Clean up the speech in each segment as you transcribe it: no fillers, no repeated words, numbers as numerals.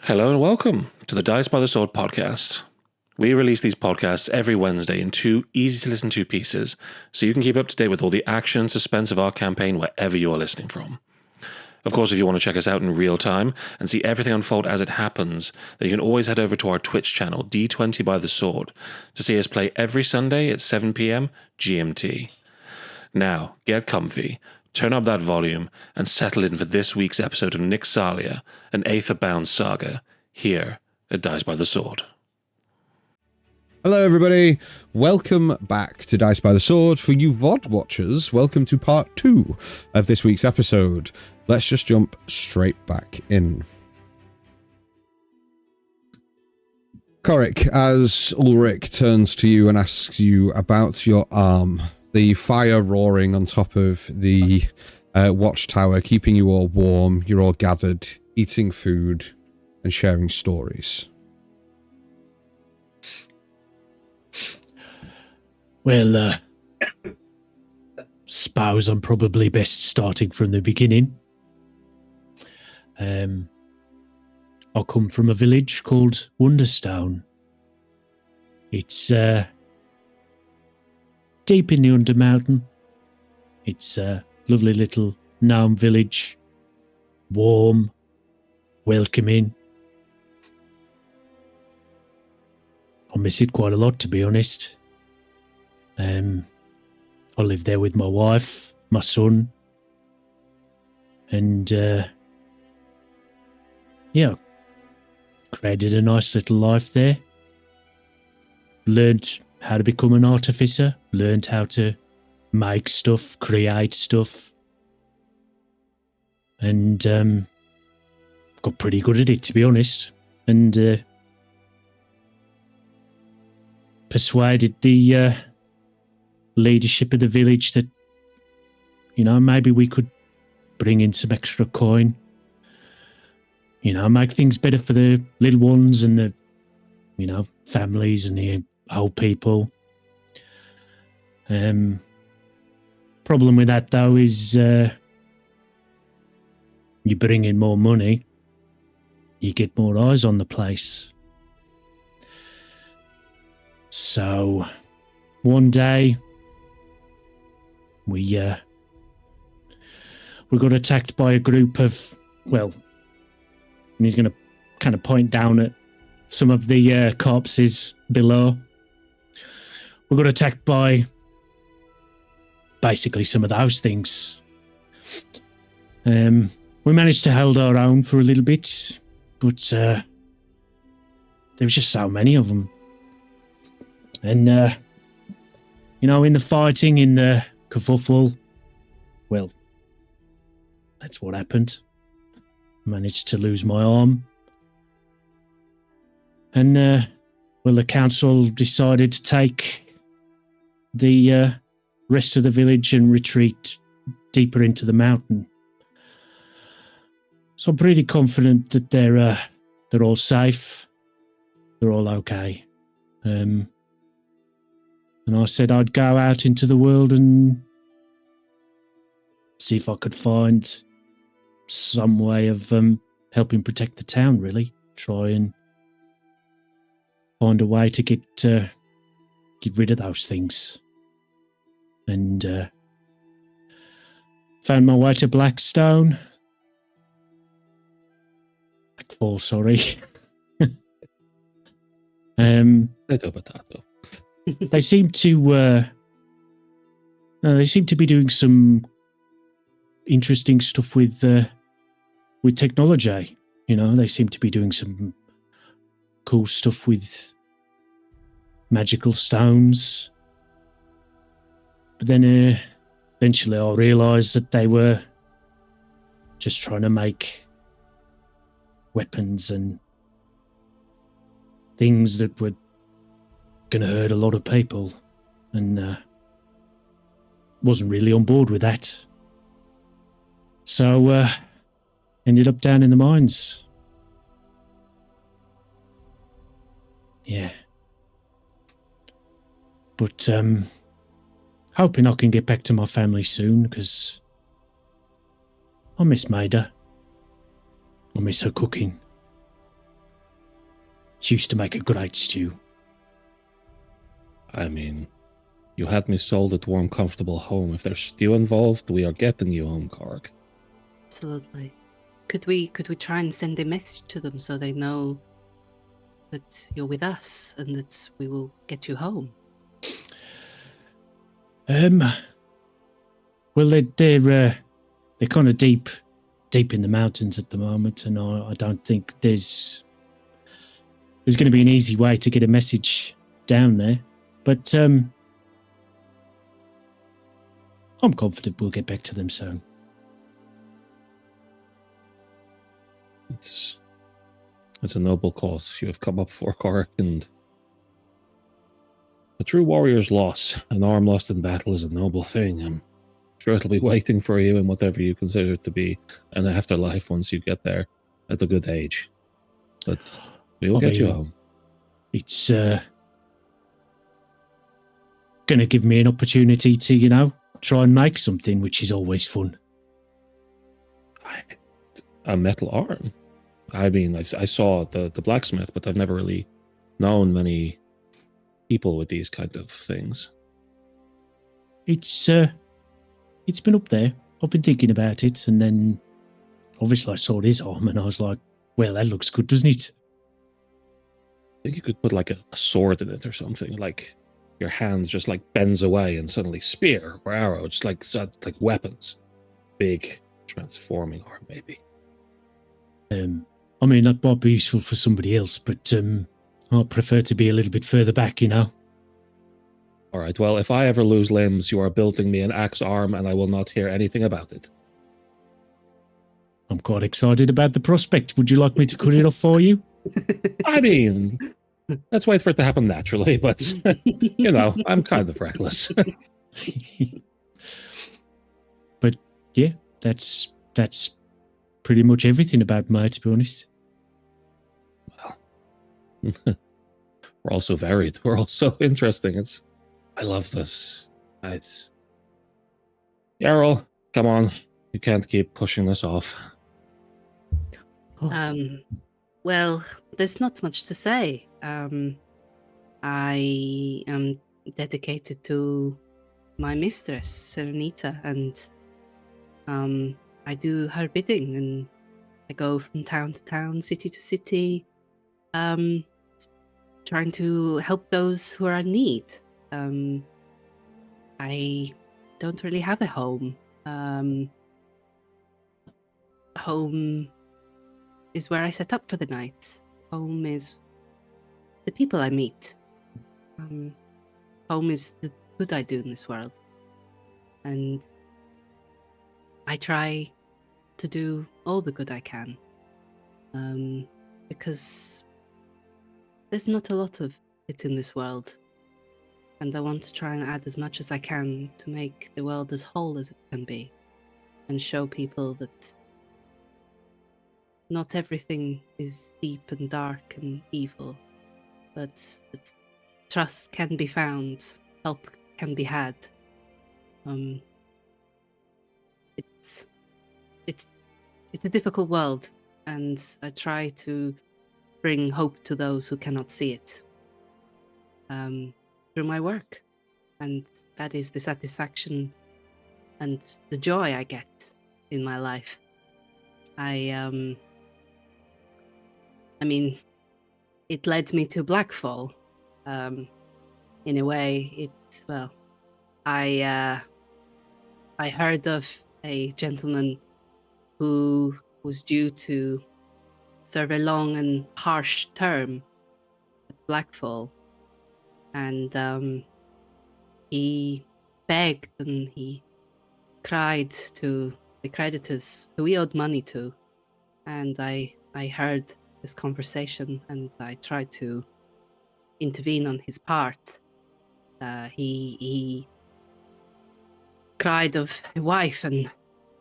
Hello and welcome to the Dice by the Sword podcast. We release these podcasts every Wednesday in 2 easy-to-listen to pieces, so you can keep up to date with all the action and suspense of our campaign wherever you are listening from. Of course, if you want to check us out in real time and see everything unfold as it happens, then you can always head over to our Twitch channel, D20 by the Sword, to see us play every Sunday at 7 p.m. GMT. Now, get comfy, turn up that volume, and settle in for this week's episode of Nyxalia, an Aetherbound Saga, here at Dice by the Sword. Hello everybody, welcome back to Dice by the Sword. For you VOD watchers, welcome to part 2 of this week's episode. Let's just jump straight back in. Korik, as Ulrich turns to you and asks you about your arm, the fire roaring on top of the watchtower, keeping you all warm, you're all gathered, eating food and sharing stories. Well, suppose I'm probably best starting from the beginning. I come from a village called Wonderstone. It's deep in the Undermountain. It's a lovely little gnome village, warm, welcoming. I miss it quite a lot, to be honest. I live there with my wife, my son, and created a nice little life there. Learned how to become an artificer, learned how to make stuff, create stuff, and got pretty good at it, to be honest, and persuaded the leadership of the village that, maybe we could bring in some extra coin, make things better for the little ones and the, families and the old people. Problem with that, though, is you bring in more money, you get more eyes on the place. So, one day, we got attacked by a group of, and he's going to kind of point down at some of the corpses below. We got attacked by basically some of those things. We managed to hold our own for a little bit, but there was just so many of them. And, in the fighting, in the kerfuffle, that's what happened. Managed to lose my arm. And, the council decided to take the rest of the village and retreat deeper into the mountain. So I'm pretty confident that they're all safe. They're all okay. And I said I'd go out into the world and see if I could find some way of helping protect the town, really. Try and find a way to get rid of those things. And found my way to Blackstone. Blackfall, sorry. Potato. They seem to be doing some interesting stuff with technology. They seem to be doing some cool stuff with magical stones. But then eventually I realised that they were just trying to make weapons and things that were going to hurt a lot of people, and wasn't really on board with that. So ended up down in the mines. Yeah. But hoping I can get back to my family soon, because I miss Maida. I miss her cooking. It used to make a great stew. I mean, you had me sold at warm, comfortable home. If there's stew involved, we are getting you home, Karg. Absolutely. Could we try and send a message to them so they know that you're with us and that we will get you home? Well, they're kind of deep in the mountains at the moment, and I don't think there's going to be an easy way to get a message down there. But I'm confident we'll get back to them soon. It's a noble cause you have come up for, Karg, and a true warrior's loss, an arm lost in battle, is a noble thing. I'm sure it'll be waiting for you in whatever you consider it to be an afterlife once you get there at a good age. But we will get you home. It's going to give me an opportunity to, try and make something, which is always fun. A metal arm? I mean, I saw the blacksmith, but I've never really known many people with these kind of things. It's been up there. I've been thinking about it, and then obviously I saw his arm, and I was like, well, that looks good, doesn't it? I think you could put like a sword in it or something, like your hands just like bends away and suddenly spear or arrow, just like weapons. Big transforming arm, maybe. I mean, that might be useful for somebody else, but I prefer to be a little bit further back, All right, well, if I ever lose limbs, you are building me an axe arm and I will not hear anything about it. I'm quite excited about the prospect. Would you like me to cut it off for you? I mean, let's wait for it to happen naturally, but, I'm kind of reckless. But, yeah, that's pretty much everything about me, to be honest. Well, we're all so varied. We're all so interesting. I love this. Yarrow, come on. You can't keep pushing this off. Well, there's not much to say. I am dedicated to my mistress, Serenita, and I do her bidding, and I go from town to town, city to city, trying to help those who are in need. I don't really have a home. Home is where I set up for the night. Home is the people I meet. Home is the good I do in this world. And I try to do all the good I can. Because there's not a lot of it in this world. And I want to try and add as much as I can to make the world as whole as it can be. And show people that not everything is deep and dark and evil, but that trust can be found, help can be had. It's a difficult world, and I try to bring hope to those who cannot see it through my work, and that is the satisfaction and the joy I get in my life. I mean, it led me to Blackfall. In a way, I heard of a gentleman who was due to serve a long and harsh term at Blackfall, and he begged and he cried to the creditors who he owed money to, and I heard this conversation and I tried to intervene on his part. He cried of a wife and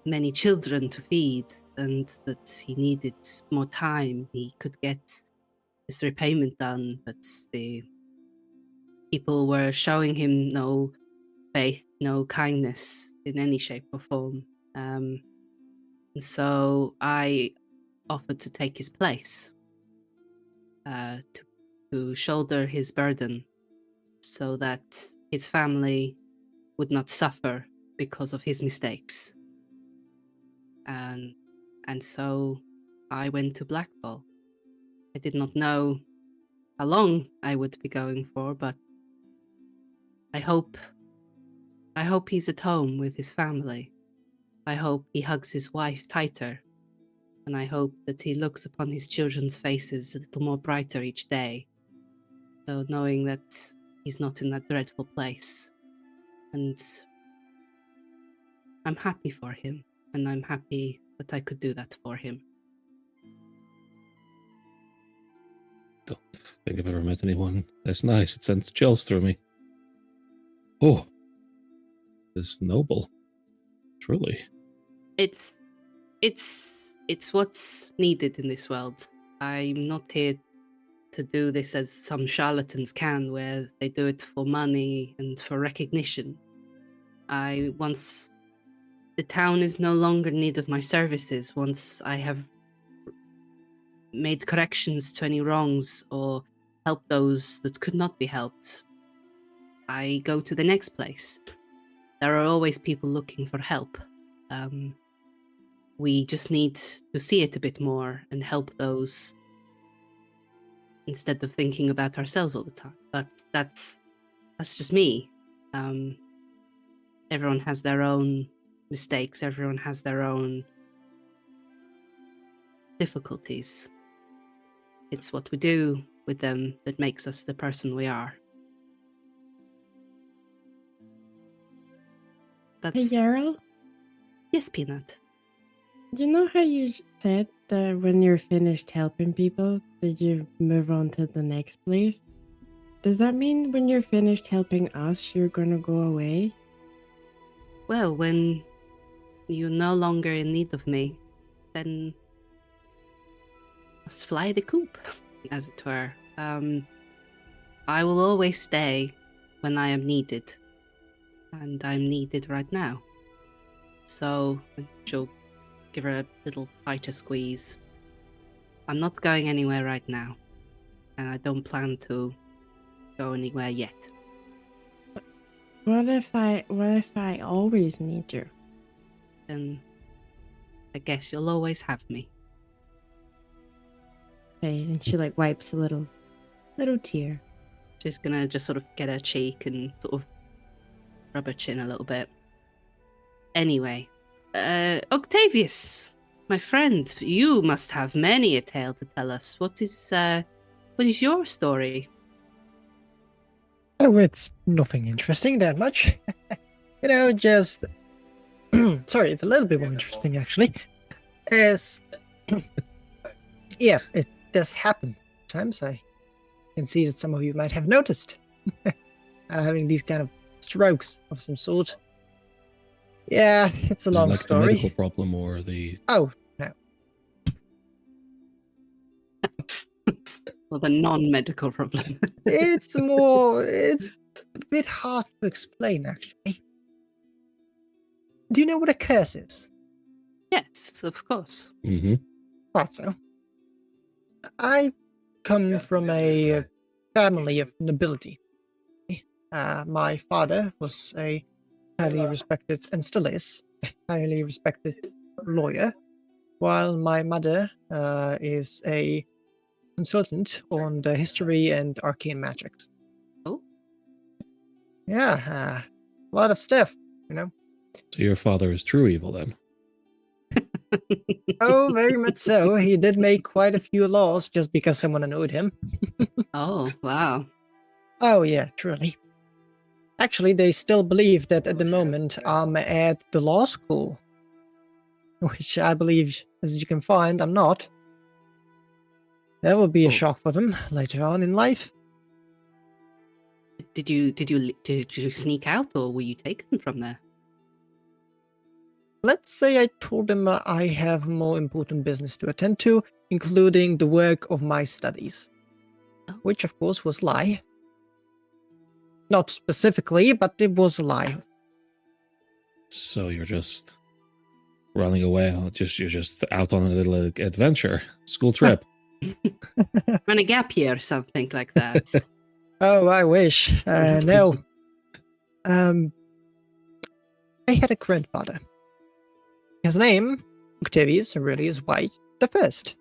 many children to feed, and that he needed more time. He could get his repayment done, but the people were showing him no faith, no kindness in any shape or form. And so I offered to take his place, to to shoulder his burden so that his family would not suffer because of his mistakes. And so I went to Blackpool. I did not know how long I would be going for, but I hope he's at home with his family. I hope he hugs his wife tighter, and I hope that he looks upon his children's faces a little more brighter each day. So knowing that he's not in that dreadful place. And I'm happy for him, and I'm happy that I could do that for him. Don't think I've ever met anyone that's nice. It sends chills through me. Oh, it's noble. Truly. It's what's needed in this world. I'm not here to do this as some charlatans can, where they do it for money and for recognition. Once the town is no longer in need of my services, once I have made corrections to any wrongs or helped those that could not be helped, I go to the next place. There are always people looking for help. We just need to see it a bit more and help those instead of thinking about ourselves all the time. But that's just me. Everyone has their own mistakes. Everyone has their own difficulties. It's what we do with them that makes us the person we are. Hey, Yarrow? Yes, Peanut. You know how you said that when you're finished helping people, that you move on to the next place? Does that mean when you're finished helping us, you're gonna go away? Well, when you're no longer in need of me, then must fly the coop, as it were. I will always stay when I am needed, and I'm needed right now. So she'll give her a little tighter squeeze. I'm not going anywhere right now, and I don't plan to go anywhere yet. What if I always need you? Then I guess you'll always have me. Okay, and she wipes a little tear. She's gonna just sort of get her cheek and sort of rub her chin a little bit. Anyway, Octavius, my friend, you must have many a tale to tell us. What is your story? Oh, it's nothing interesting that much. Just... Sorry, it's a little bit more interesting, actually. As... yeah, it does happen sometimes. I can see that some of you might have noticed. Having these kind of strokes of some sort. Yeah, it's a long like story. The medical problem or the... Oh, no. Or the non-medical problem? It's a bit hard to explain, actually. Do you know what a curse is? Yes, of course. Mm-hmm. Thought so. I come from a family of nobility. My father was a highly respected, and still is, highly respected lawyer, while my mother is a consultant on the history and arcane magics. Oh? Yeah, a lot of stuff, So your father is true evil then? Oh, very much so. He did make quite a few laws just because someone annoyed him. Oh, wow. Oh, yeah, truly. Actually, they still believe that at the moment I'm at the law school. Which I believe, as you can find, I'm not. That will be a shock for them later on in life. Did you sneak out, or were you taken from there? Let's say I told them I have more important business to attend to, including the work of my studies. Oh. Which, of course, was a lie. Not specifically, but it was a lie. So you're just running away. You're just out on a little adventure, school trip. We're on a gap year or something like that. Oh, I wish. No. I had a grandfather. His name, Octavius Aurelius White the First.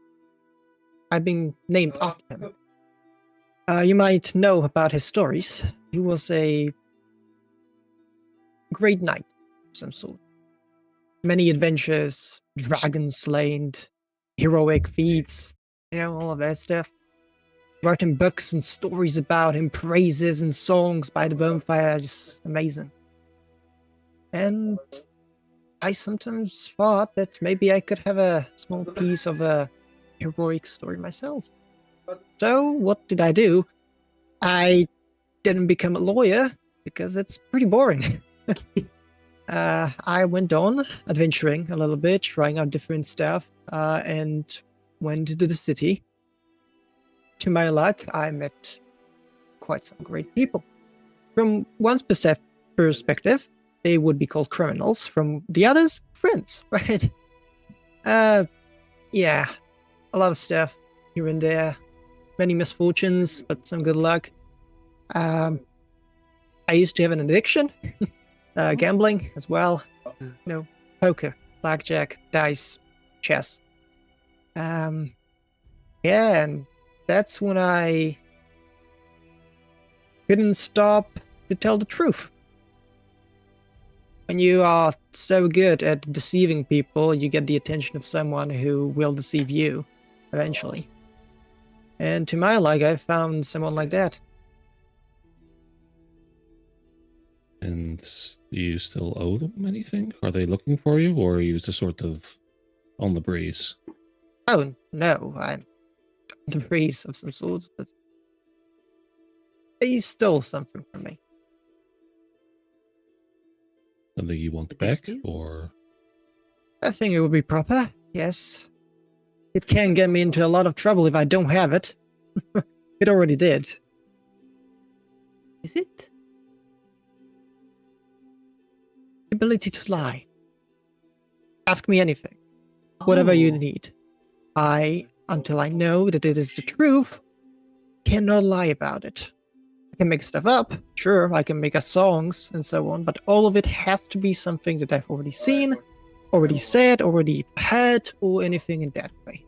I've been named after him. You might know about his stories. He was a great knight of some sort. Many adventures, dragons slain, heroic feats, all of that stuff. Writing books and stories about him, praises and songs by the bonfire, just amazing. And I sometimes thought that maybe I could have a small piece of a heroic story myself. So what did I do? I didn't become a lawyer because it's pretty boring. I went on adventuring a little bit, trying out different stuff, and went to the city. To my luck, I met quite some great people. From one's perspective, they would be called criminals. From the others, friends, right? Yeah, a lot of stuff here and there. Many misfortunes, but some good luck. I used to have an addiction, gambling as well. Poker, blackjack, dice, chess. Yeah, and that's when I couldn't stop to tell the truth. When you are so good at deceiving people, you get the attention of someone who will deceive you eventually. And to my luck, I found someone like that. And do you still owe them anything? Are they looking for you, or are you just sort of on the breeze? Oh, no, I'm the breeze of some sort, but they stole something from me. Something you want Did they back, steal? or I think it would be proper, yes. It can get me into a lot of trouble if I don't have it. It already did. Is it? Ability to lie. Ask me anything. Whatever you Oh. need. Until I know that it is the truth, cannot lie about it. I can make stuff up, sure, I can make us songs and so on, but all of it has to be something that I've already seen, already said, already heard, or anything in that way.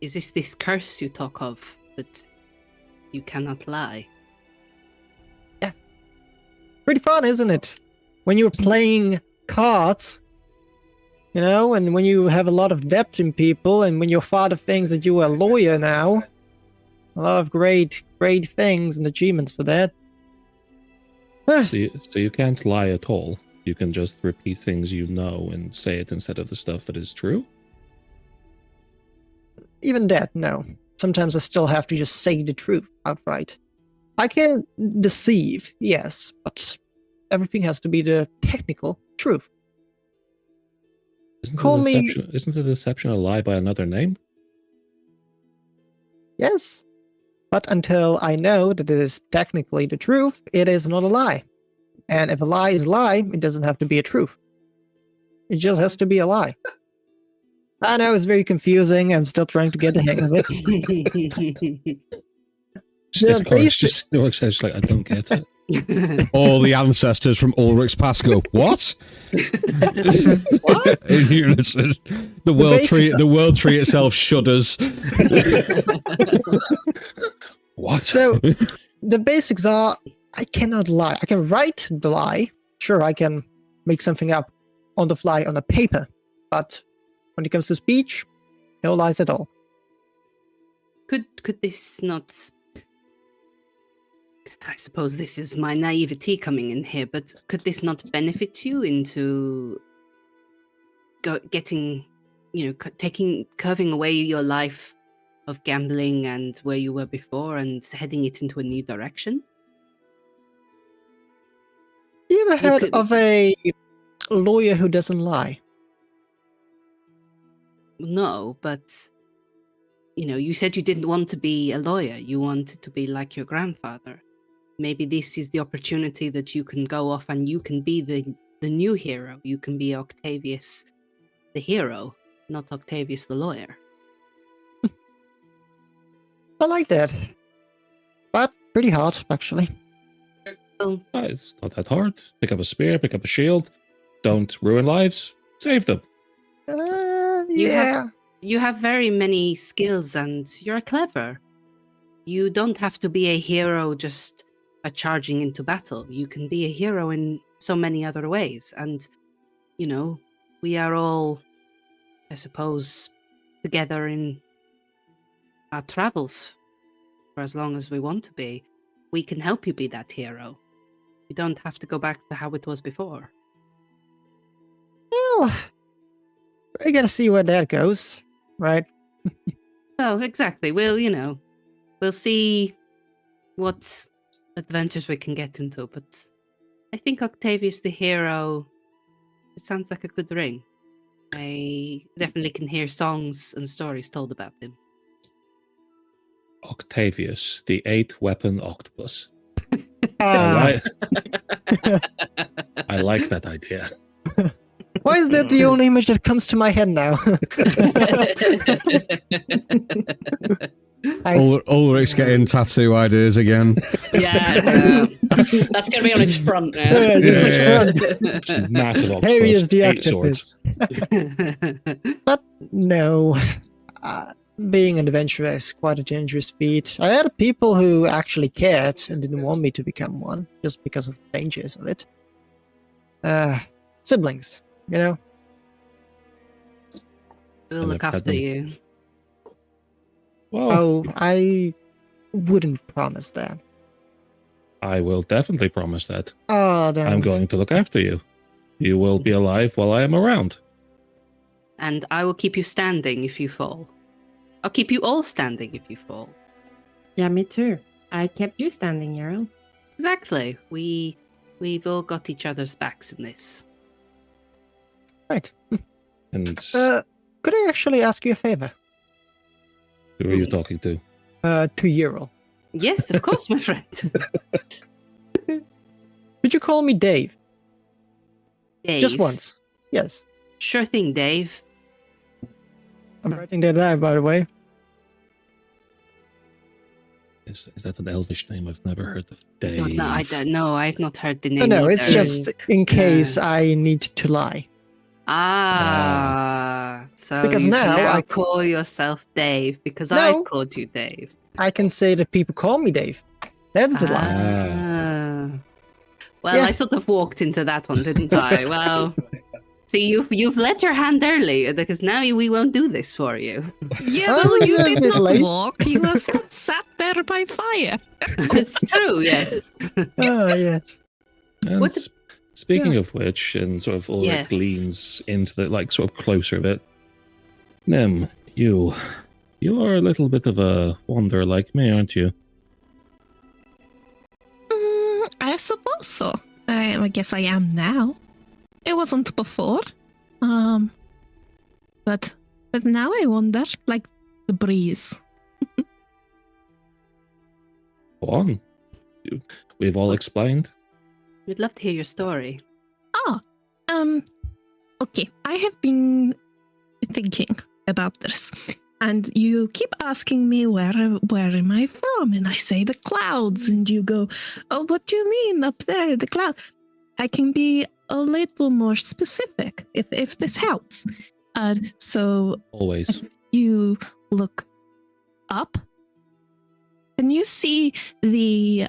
Is this curse you talk of, that you cannot lie? Pretty fun, isn't it? When you're playing cards, and when you have a lot of depth in people, and when your father thinks that you are a lawyer now, a lot of great things and achievements for that. so you can't lie at all. You can just repeat things you know and say it instead of the stuff that is true. Even that, no. Sometimes I still have to just say the truth outright. I can deceive, yes, but everything has to be the technical truth. Isn't Call me- Isn't the deception a lie by another name? Yes. But until I know that it is technically the truth, it is not a lie. And if a lie is a lie, it doesn't have to be a truth. It just has to be a lie. I know it's very confusing. I'm still trying to get the hang of it. Just Yeah, just no sense. Like, I don't get it. All the ancestors from Ulrich's past go, what? What? In unison. The world tree itself shudders. What? So the basics are, I cannot lie. I can write the lie. Sure, I can make something up on the fly on a paper. But when it comes to speech, no lies at all. Could this not? I suppose this is my naivety coming in here, but could this not benefit you into getting, curving away your life of gambling and where you were before and heading it into a new direction? You ever heard could- of a lawyer who doesn't lie? No, but you said you didn't want to be a lawyer. You wanted to be like your grandfather. Maybe this is the opportunity that you can go off and you can be the new hero. You can be Octavius the hero, not Octavius the lawyer. I like that. But pretty hard, actually. Oh, It's not that hard. Pick up a spear, pick up a shield. Don't ruin lives. Save them. Yeah. you have very many skills and you're clever. You don't have to be a hero just by charging into battle. You can be a hero in so many other ways. And, you know, we are all, I suppose, together in our travels for as long as we want to be. We can help you be that hero. You don't have to go back to how it was before. Well, I gotta see where that goes, right? Oh, exactly. We'll see what adventures we can get into, but I think Octavius the hero, it sounds like a good ring. I definitely can hear songs and stories told about him. Octavius, the 8-weapon octopus. Ah, I like that idea. why is that the only image that comes to my head now? Ulrich's getting tattoo ideas again. Yeah, that's going to be on his front now. Yeah, just Yeah. front. Massive octopus. Harry is the 8 swords. octopus. But no, being an adventurer is quite a dangerous feat. I had people who actually cared and didn't want me to become one just because of the dangers of it. Siblings, you know? We'll And look I've had after them. you. Well, Oh, I wouldn't promise that. I will definitely promise that. Oh, don't. I'm going to look after you. You will be alive while I am around. And I will keep you standing if you fall. I'll keep you all standing if you fall. Yeah, me too. I kept you standing, Jarl. Exactly. We've all got each other's backs in this. Right. And Could I actually ask you a favor? who are you talking to? To Ural. Yes, of course, my friend. Could you call me Dave? Dave. Just once. Yes. Sure thing, Dave. I'm writing that down, by the way. Is that an elvish name? I've never heard of Dave. I don't know. I've not heard the name. Oh, no, it's either. just in case I need to lie. So Because you now can I- call yourself Dave because No. I've called you Dave. I can say that people call me Dave. That's the lie. Well, Yeah. I sort of walked into that one, didn't I? Well, see, you've let your hand early because now we won't do this for you. Yeah, Oh, well, you yeah, a did bit not late. walk. You were sat there by fire. It's true, yes. Oh, yes. And What's- speaking of which, and sort of Ulrich Yes. leans into the sort of closer a bit. Nim, you are a little bit of a wanderer like me, aren't you? I suppose so. I guess I am now. It wasn't before. But now I wonder, like the breeze. Go on. We've all explained. We'd love to hear your story. Okay, I have been thinking about this, and you keep asking me where am I from, and I say the clouds, and you go, oh, what do you mean up there, the cloud? I can be a little more specific if this helps. So Always. you look up, and you see you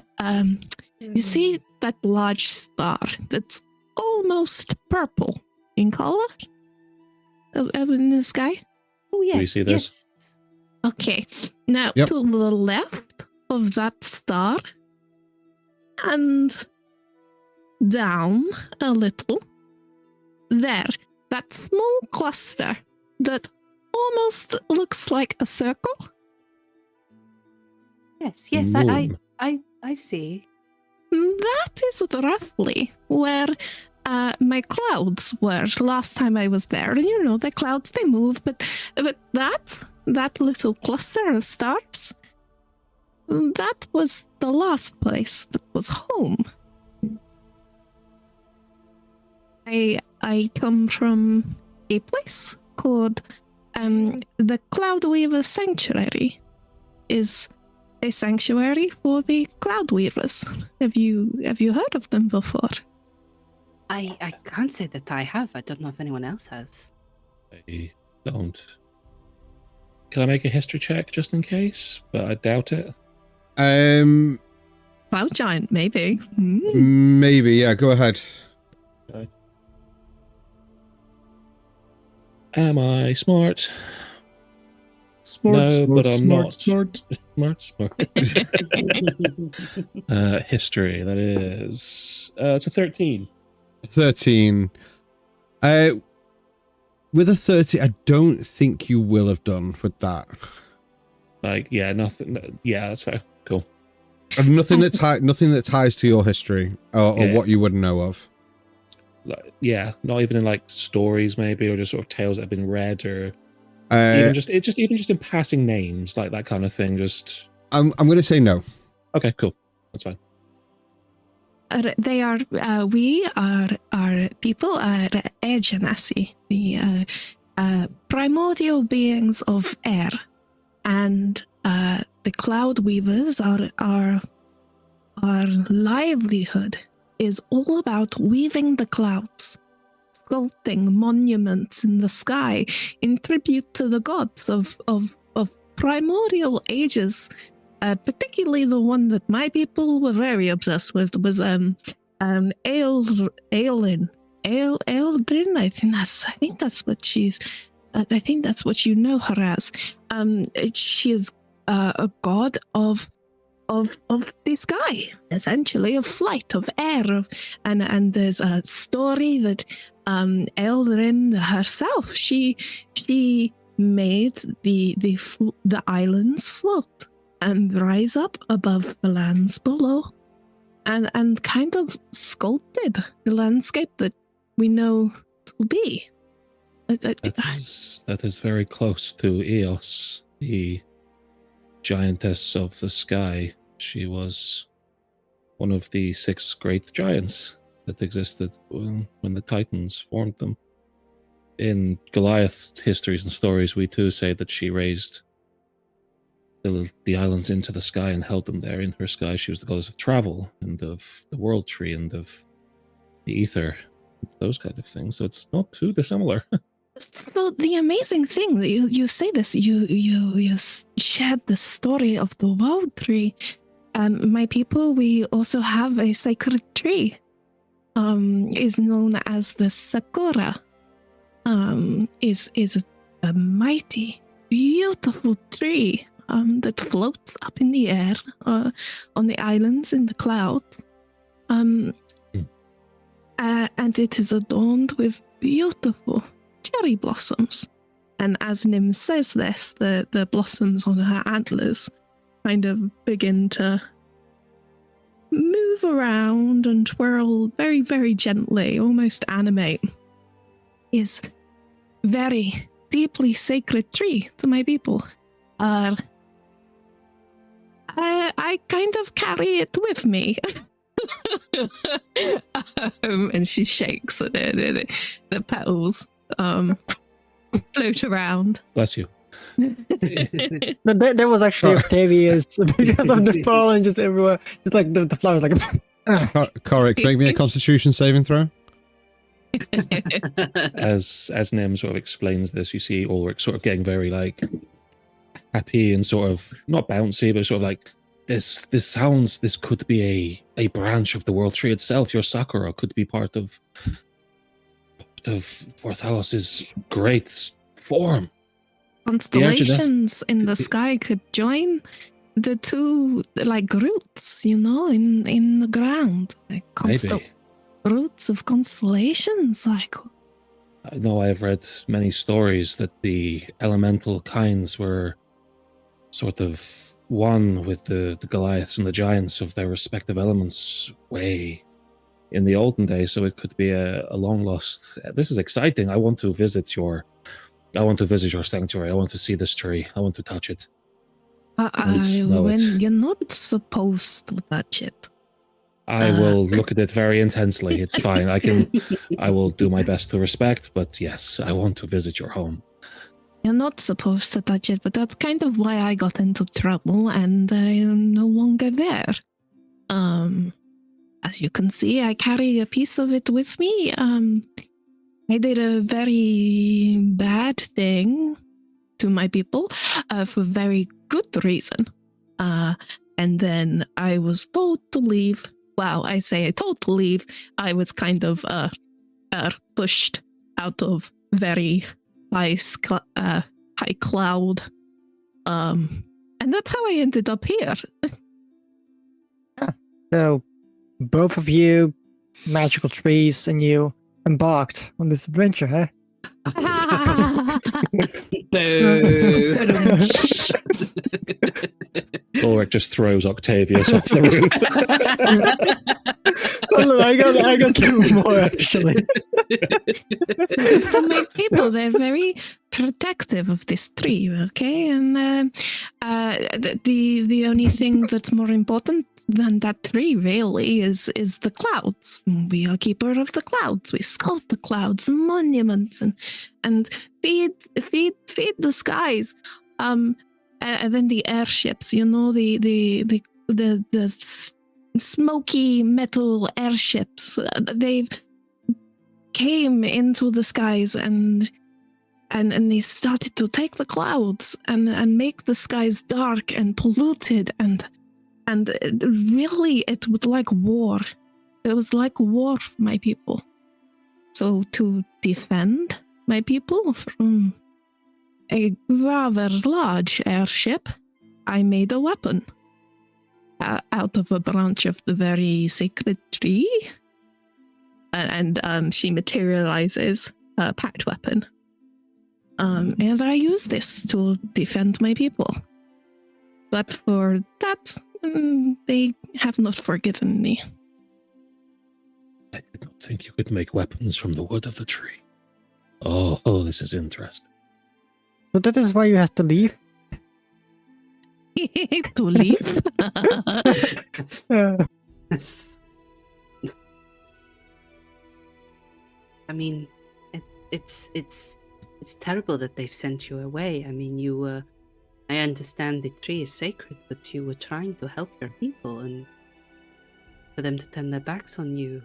see that large star that's almost purple in color in the sky. Oh, yes. we see this? Yes. Okay, now Yep. to the left of that star and down a little, there, that small cluster that almost looks like a circle. Yes, yes, Moon. I see. That is roughly where my clouds were last time I was there. And you know, the clouds, they move, but that little cluster of stars, that was the last place that was home. I come from a place called the Cloud Weaver Sanctuary is a sanctuary for the Cloud Weavers. Have you heard of them before? I can't say that I have. I don't know if anyone else has. I don't. Can I make a history check just in case? But I doubt it. Cloud Giant, maybe. Maybe, yeah, go ahead. Am I smart? Smart, No, but I'm not. smart. Smart. History, that is... it's a 13. 13. With a 30, I don't think you will have done with that. Like, yeah, nothing... Yeah, that's fair. Cool. And nothing that ties to your history or Yeah. what you would know of. Like, yeah, not even in, like, stories, maybe, or just sort of tales that have been read, or... Uh, even just in passing names, like that kind of thing. Just I'm going to say no. okay, cool, that's fine. They are. We are people are Aegenasi, the primordial beings of air, and the Cloud Weavers are our livelihood is all about weaving the clouds, sculpting monuments in the sky in tribute to the gods of primordial ages. Particularly the one that my people were very obsessed with was Aeldrin. I think that's what she's. I think that's what you know her as. She is a god of the sky, essentially, of flight, of air, and there's a story that Eldrin herself, she made the islands float and rise up above the lands below, and kind of sculpted the landscape that we know to be. That is very close to Eos, the giantess of the sky. She was one of the 6 great giants that existed when the Titans formed them. In Goliath histories and stories, we too say that she raised the islands into the sky and held them there in her sky. She was the goddess of travel and of the world tree and of the ether, those kind of things. So it's not too dissimilar. So the amazing thing that you say this, you shared the story of the world tree. My people, we also have a sacred tree. Is known as the Sakura. Is a mighty, beautiful tree that floats up in the air on the islands in the clouds. And it is adorned with beautiful cherry blossoms. And as Nim says this, the blossoms on her antlers kind of begin to move around and twirl very, very gently, almost animate. Is very deeply sacred tree to my people. I kind of carry it with me. And she shakes the petals float around. Bless you. That was actually Octavia's because of the pollen just everywhere. Just like the flowers, like. Correct. Make me a Constitution saving throw. As Nim sort of explains this, you see Ulrich sort of getting very like happy and sort of not bouncy, but sort of like this could be a branch of the world tree itself. Your Sakura could be part of Vorthalos's great form. Constellations in the sky could join the two like roots, in the ground. Like Maybe. Roots of constellations. Like I know I've read many stories that the elemental kinds were sort of one with the Goliaths and the giants of their respective elements way in the olden days, so it could be a long lost. This is exciting. I want to visit your sanctuary. I want to see this tree. I want to touch it. You're not supposed to touch it. I will look at it very intensely. It's fine. I will do my best to respect, but yes, I want to visit your home. You're not supposed to touch it, but that's kind of why I got into trouble, and I am no longer there. As you can see, I carry a piece of it with me. I did a very bad thing to my people for very good reason. And then I was told to leave. Well, I say told to leave. I was kind of pushed out of very high cloud. And that's how I ended up here. So, both of you, magical trees, and you embarked on this adventure, huh? Boo. Ulrich just throws Octavius off the roof. Oh, I got two more actually. So my people, they're very protective of this tree, okay? And the only thing that's more important than that tree really is the clouds. We are keeper of the clouds. We sculpt the clouds, monuments, and feed the skies. And then the airships, you know, the smoky metal airships. They've came into the skies and they started to take the clouds and make the skies dark and polluted and really it was like war. It was like war for my people. So to defend my people from a rather large airship, I made a weapon out of a branch of the very sacred tree. And she materializes a pact weapon. And I use this to defend my people. But for that, they have not forgiven me. I did not think you could make weapons from the wood of the tree. Oh, this is interesting. So that is why you have to leave? To leave? Yes. I mean, it's terrible that they've sent you away. I mean, you were. I understand the tree is sacred, but you were trying to help your people, and for them to turn their backs on you.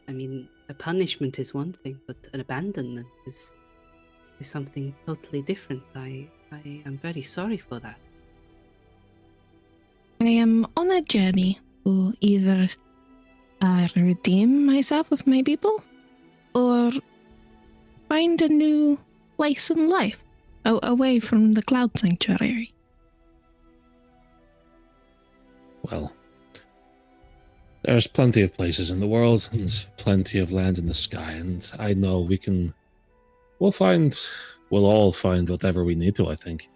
I mean, a punishment is one thing, but an abandonment is something totally different. I am very sorry for that. I am on a journey to either redeem myself with my people or find a new place in life away from the Cloud Sanctuary. Well, there's plenty of places in the world and plenty of land in the sky, and I know we'll all find whatever we need to, I think.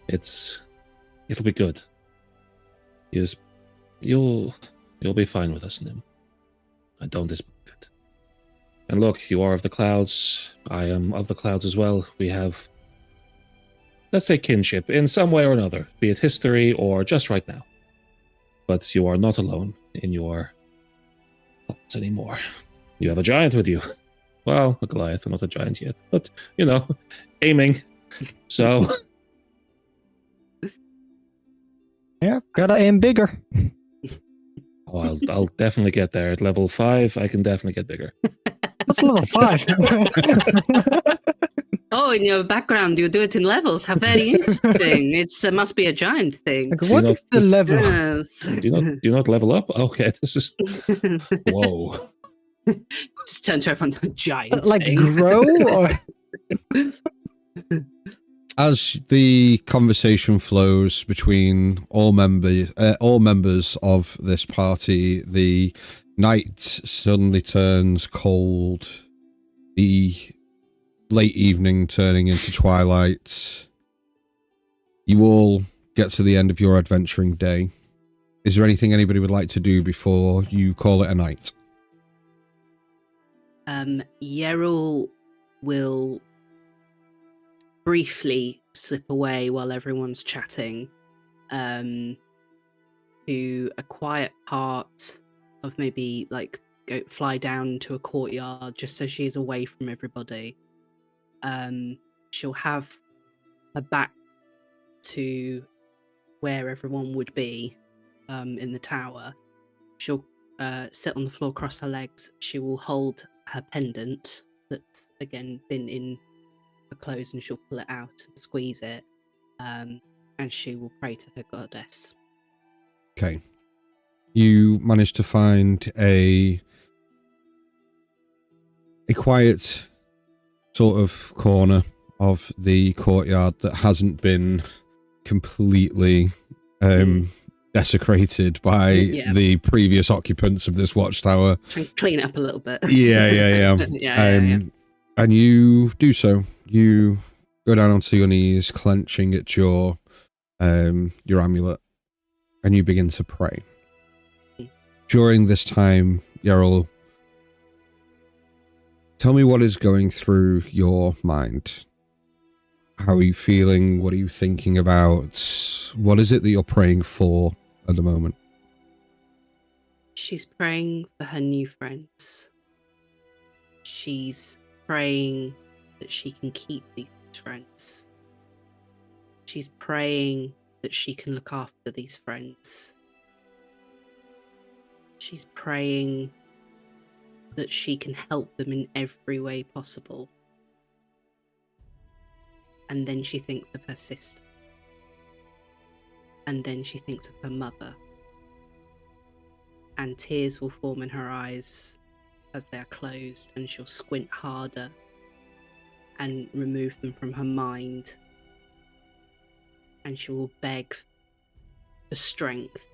It'll be good. You'll be fine with us, Nim. I don't disbelieve it. And look, you are of the clouds. I am of the clouds as well. We have, let's say, kinship in some way or another, be it history or just right now. But you are not alone in your thoughts anymore. You have a giant with you. Well, a Goliath, not a giant yet, but, aiming. So... Yeah, gotta aim bigger. Oh, I'll definitely get there. At level 5, I can definitely get bigger. What's level 5? Oh, in your background, you do it in levels. How very interesting. It must be a giant thing. Like, what is the level? Yes. Do you not level up? Okay, this is... Whoa. Just turn to everyone, giant Like thing. grow or... As the conversation flows between all members of this party, the night suddenly turns cold, the late evening turning into twilight. You all get to the end of your adventuring day. Is there anything anybody would like to do before you call it a night? Yerul will briefly slip away while everyone's chatting to a quiet part of maybe like fly down to a courtyard just so she's away from everybody. She'll have her back to where everyone would be in the tower. She'll sit on the floor, cross her legs. She will hold her pendant that's, again, been in her clothes, and she'll pull it out and squeeze it. And she will pray to her goddess. Okay. You managed to find a quiet sort of corner of the courtyard that hasn't been completely desecrated by the previous occupants of this watchtower. Try and clean it up a little bit. Yeah. And you do so. You go down onto your knees, clenching at your amulet, and you begin to pray. During this time, Yeril, tell me what is going through your mind. How are you feeling? What are you thinking about? What is it that you're praying for at the moment? She's praying for her new friends. She's praying that she can keep these friends. She's praying that she can look after these friends. She's praying that she can help them in every way possible. And then she thinks of her sister. And then she thinks of her mother. And tears will form in her eyes as they are closed, and she'll squint harder and remove them from her mind. And she will beg for strength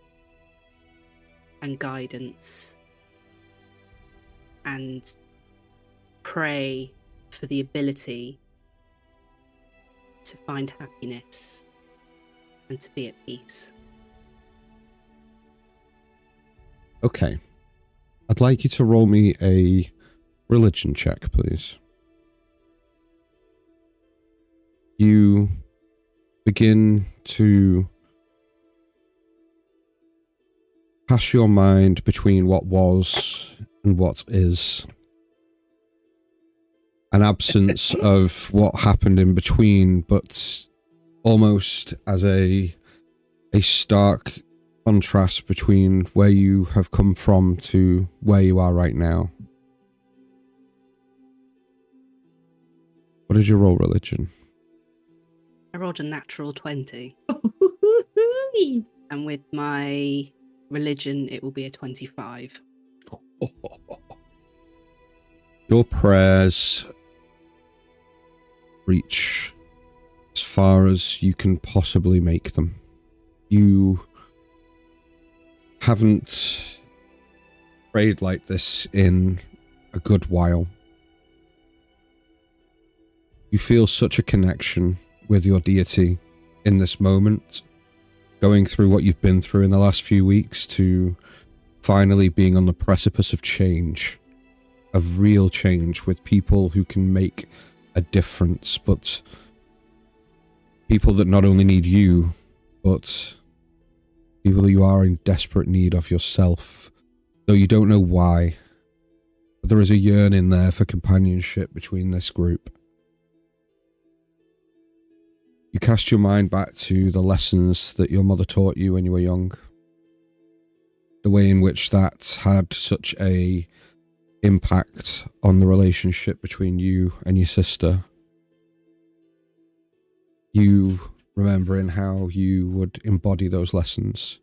and guidance and pray for the ability to find happiness and to be at peace. Okay. I'd like you to roll me a religion check, please. You begin to pass your mind between what was and what is. An absence of what happened in between, but almost as a stark contrast between where you have come from to where you are right now. What is your roll religion? I rolled a natural 20. And with my religion, it will be a 25. Your prayers reach as far as you can possibly make them. You haven't prayed like this in a good while. You feel such a connection with your deity in this moment, going through what you've been through in the last few weeks to finally being on the precipice of change, of real change with people who can make a difference, but people that not only need you, but people you are in desperate need of yourself, though you don't know why. But there is a yearning there for companionship between this group. You cast your mind back to the lessons that your mother taught you when you were young. The way in which that had such a impact on the relationship between you and your sister. You remembering how you would embody those lessons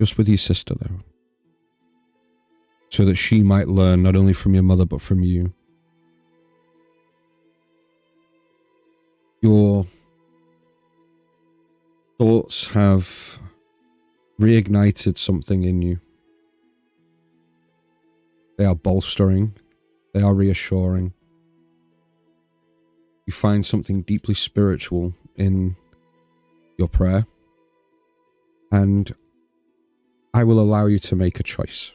just with your sister, though, so that she might learn not only from your mother but from you. Your thoughts have reignited something in you. They are bolstering. They are reassuring. You find something deeply spiritual in your prayer. And I will allow you to make a choice.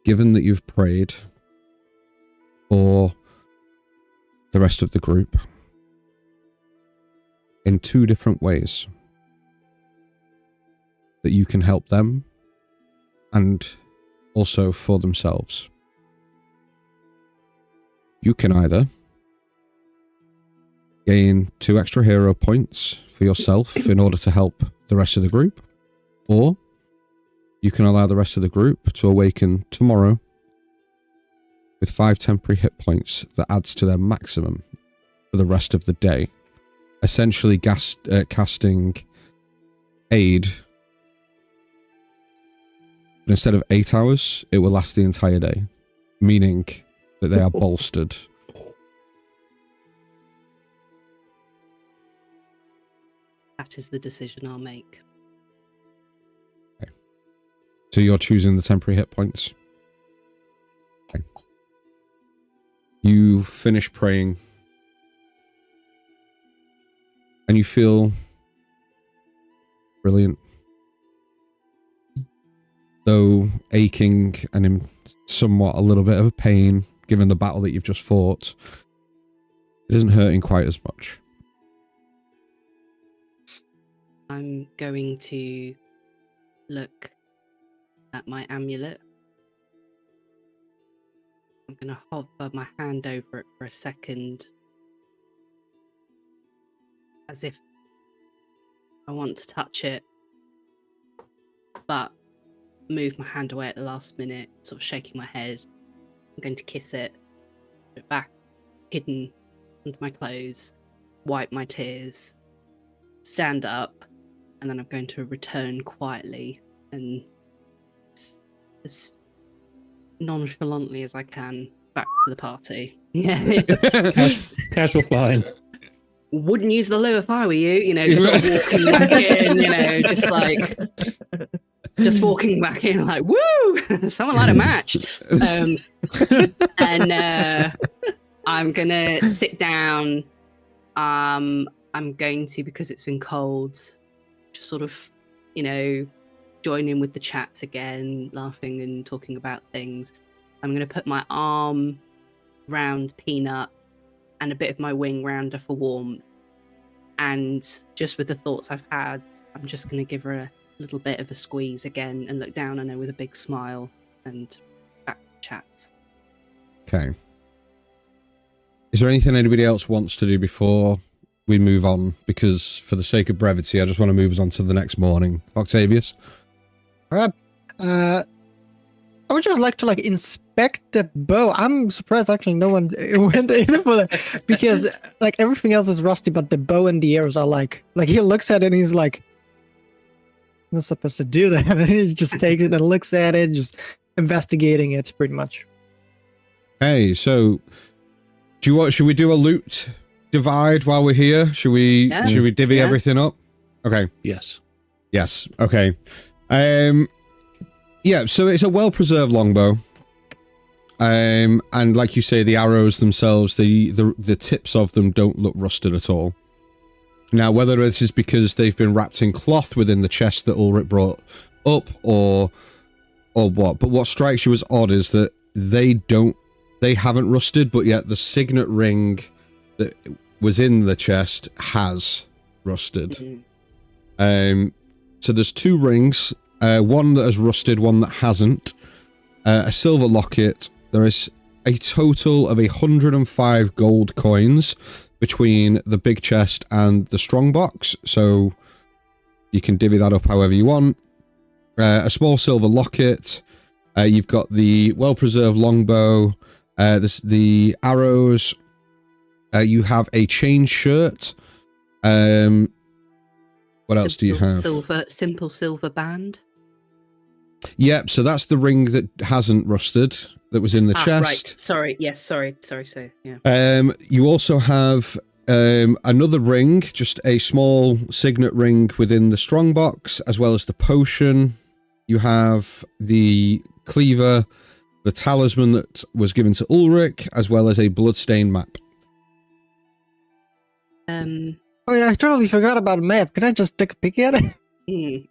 Given that you've prayed for the rest of the group in two different ways, that you can help them and also for themselves. You can either gain 2 extra hero points for yourself in order to help the rest of the group, or you can allow the rest of the group to awaken tomorrow with 5 temporary hit points that adds to their maximum for the rest of the day, essentially casting aid. But instead of 8 hours, it will last the entire day, meaning that they are bolstered. That is the decision I'll make. Okay. So you're choosing the temporary hit points. Okay. You finish praying, and you feel brilliant. Though aching and in somewhat a little bit of a pain, given the battle that you've just fought, it isn't hurting quite as much. I'm going to look at my amulet. I'm going to hover my hand over it for a second, as if I want to touch it, but move my hand away at the last minute, sort of shaking my head. I'm going to kiss it, put it back, hidden under my clothes, wipe my tears, stand up, and then I'm going to return quietly and as nonchalantly as I can back to the party. Yeah. Casual flying. Wouldn't use the loo if I were you, you know, just sort of walking back in, you know, just like, just walking back in like, woo, someone light a match. And I'm going to sit down. I'm going to, because it's been cold, just sort of, you know, join in with the chats again, laughing and talking about things. I'm going to put my arm round Peanut and a bit of my wing round her for warmth. And just with the thoughts I've had, I'm just going to give her a little bit of a squeeze again and look down on her with a big smile and back to chats. Okay. Is there anything anybody else wants to do before we move on? Because for the sake of brevity, I just want to move us on to the next morning. Octavius? I would just like to inspect the bow. I'm surprised actually no one went in for that, because everything else is rusty, but the bow and the arrows are like he looks at it and he's like, I'm not supposed to do that. And he just takes it and looks at it, just investigating it pretty much. Hey, so should we do a loot divide while we're here? Should we divvy everything up? Okay. Yes. Yes. Okay. Yeah, so it's a well-preserved longbow. And like you say, the arrows themselves, the tips of them don't look rusted at all. Now, whether this is because they've been wrapped in cloth within the chest that Ulrich brought up, or what, but what strikes you as odd is that they haven't rusted, but yet the signet ring that was in the chest has rusted. So there's 2 rings. One that has rusted, one that hasn't. A silver locket. There is a total of 105 gold coins between the big chest and the strong box, so you can divvy that up however you want. A small silver locket. You've got the well-preserved longbow. The arrows. You have a chain shirt. What else do you have? Simple silver band. Yep, so that's the ring that hasn't rusted, that was in the chest. Right, sorry, yes, sorry, yeah. You also have another ring, just a small signet ring within the strong box, as well as the potion. You have the cleaver, the talisman that was given to Ulrich, as well as a bloodstained map. Oh yeah, I totally forgot about a map. Can I just take a peek at it?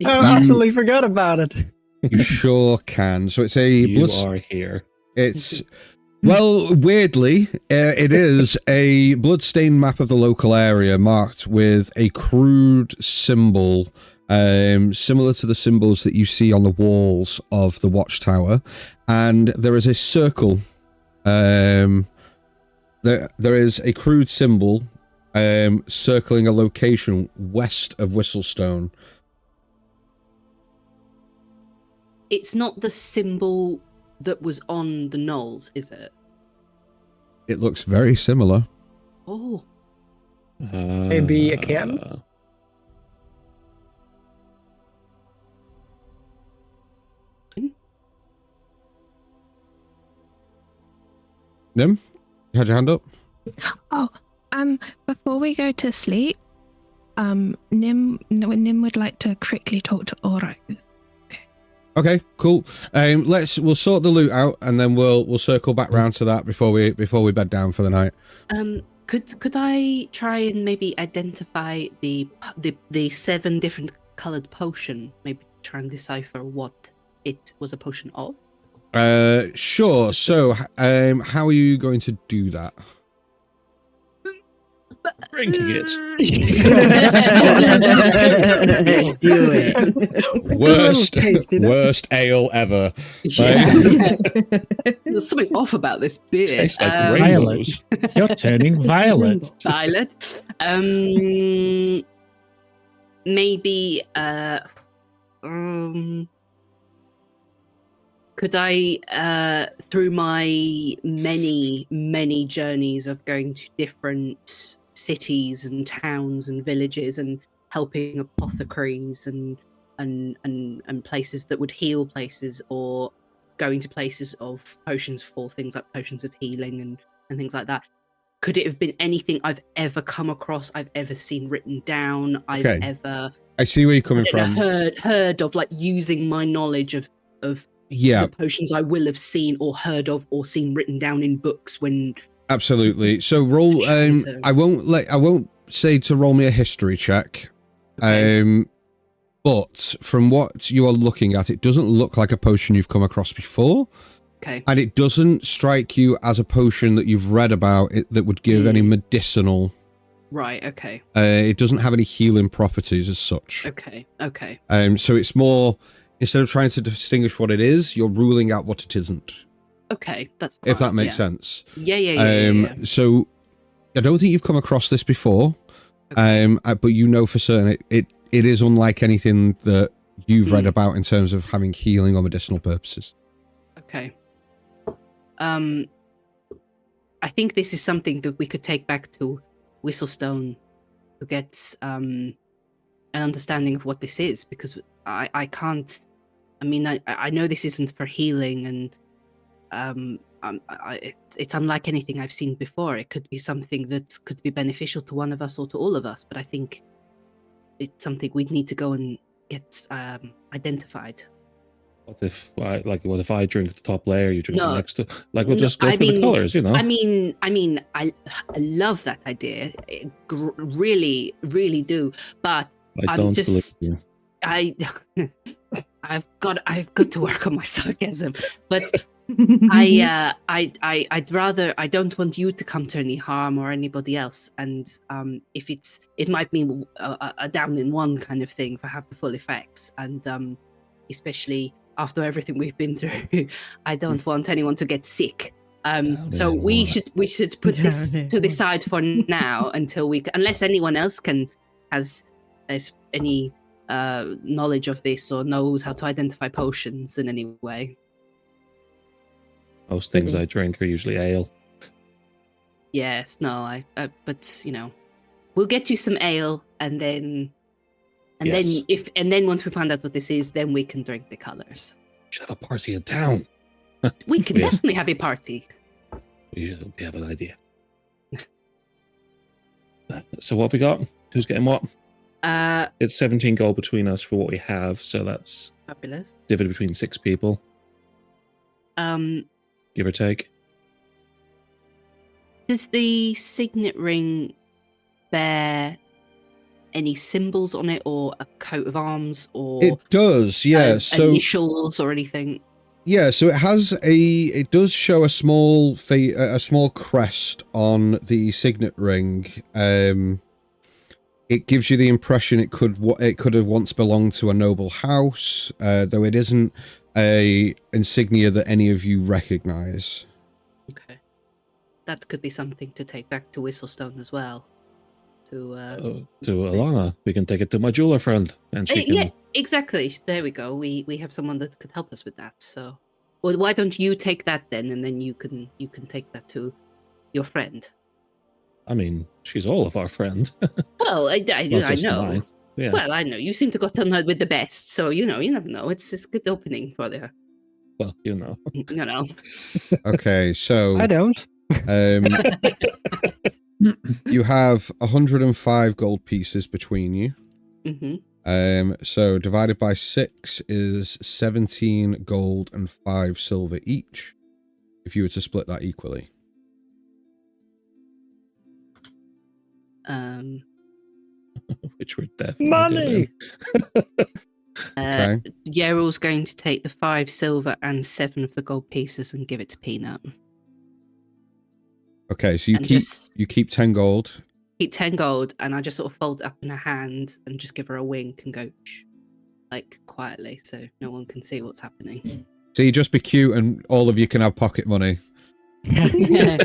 I absolutely forgot about it. You sure can. So it's a... You are here. It's... Well, weirdly, it is a bloodstained map of the local area marked with a crude symbol, similar to the symbols that you see on the walls of the watchtower. And there is a circle. There is a crude symbol circling a location west of Whistlestone. It's not the symbol that was on the knolls, is it? It looks very similar. Oh. Maybe a camp? Nim, you had your hand up? Oh, before we go to sleep, Nim would like to quickly talk to Ora. Okay, cool. We'll sort the loot out, and then we'll circle back round to that before we bed down for the night. Could I try and maybe identify the 7 different colored potion? Maybe try and decipher what it was a potion of. Sure. So, how are you going to do that? Drinking it. Do it. Worst ale ever. Yeah. There's something off about this beer. Tastes like rainbows. You're turning violet. Violet. Maybe. Could I, through my many journeys of going to different cities and towns and villages and helping apothecaries and places that would heal places, or going to places of potions for things like potions of healing and things like that, could it have been anything I've ever come across, I've ever seen written down, I see where you're coming from. Heard of, like, using my knowledge of the potions I will have seen or heard of or seen written down in books when. Absolutely. So roll. I won't say to roll me a history check. Okay. But from what you are looking at, it doesn't look like a potion you've come across before. Okay. And it doesn't strike you as a potion that you've read about that would give any medicinal. Right. Okay. It doesn't have any healing properties as such. Okay. So it's more. Instead of trying to distinguish what it is, you're ruling out what it isn't. Okay, that's fine. If that makes sense. Yeah. So, I don't think you've come across this before, but you know for certain it is unlike anything that you've read about in terms of having healing or medicinal purposes. Okay. I think this is something that we could take back to Whistlestone to get an understanding of what this is, because I can't. I mean, I know this isn't for healing, and it's unlike anything I've seen before. It could be something that could be beneficial to one of us or to all of us, but I think it's something we'd need to go and get identified. What if I drink the top layer, you drink the next? We'll just go through the colors, you know. I mean, I love that idea, really, really do. But I'm just. I've got to work on my sarcasm, but I'd rather, I don't want you to come to any harm or anybody else, and if it might mean a down in one kind of thing for have the full effects, and especially after everything we've been through, I don't want anyone to get sick. So we should put this to the side for now until unless anyone else has any knowledge of this or knows how to identify potions in any way. Most things I drink are usually ale. Yes, no, but we'll get you some ale, and then once we find out what this is, then we can drink the colors. We should have a party in town. We can definitely have a party. We have an idea. So what have we got? Who's getting what? It's 17 gold between us for what we have, so that's fabulous. Divided between 6 people. Give or take. Does the signet ring bear any symbols on it, or a coat of arms, or it does? Yeah. So initials or anything. Yeah. So it does show a small crest on the signet ring. It gives you the impression it could have once belonged to a noble house, though it isn't a insignia that any of you recognize. Okay, that could be something to take back to Whistlestone as well. to Alana. We can take it to my jeweler friend, and she can. Yeah, exactly. There we go. We have someone that could help us with that. So, well, why don't you take that then, and then you can take that to your friend. I mean, she's all of our friend. Well, I Not just know. mine. Yeah. Well, I know you seem to got on with the best, so you never know. It's a good opening for there. Well, you know. You know. Okay, so I don't. you have 105 gold pieces between you. Mm-hmm. So divided by 6 is 17 gold and 5 silver each. If you were to split that equally. Which we're definitely Money! Okay. Yeryl's going to take the 5 silver and 7 of the gold pieces and give it to Peanut. Okay, so you keep 10 gold. Keep 10 gold, and I just sort of fold it up in her hand and just give her a wink and go, shh, like quietly, so no one can see what's happening. So you just be cute, and all of you can have pocket money. Yeah.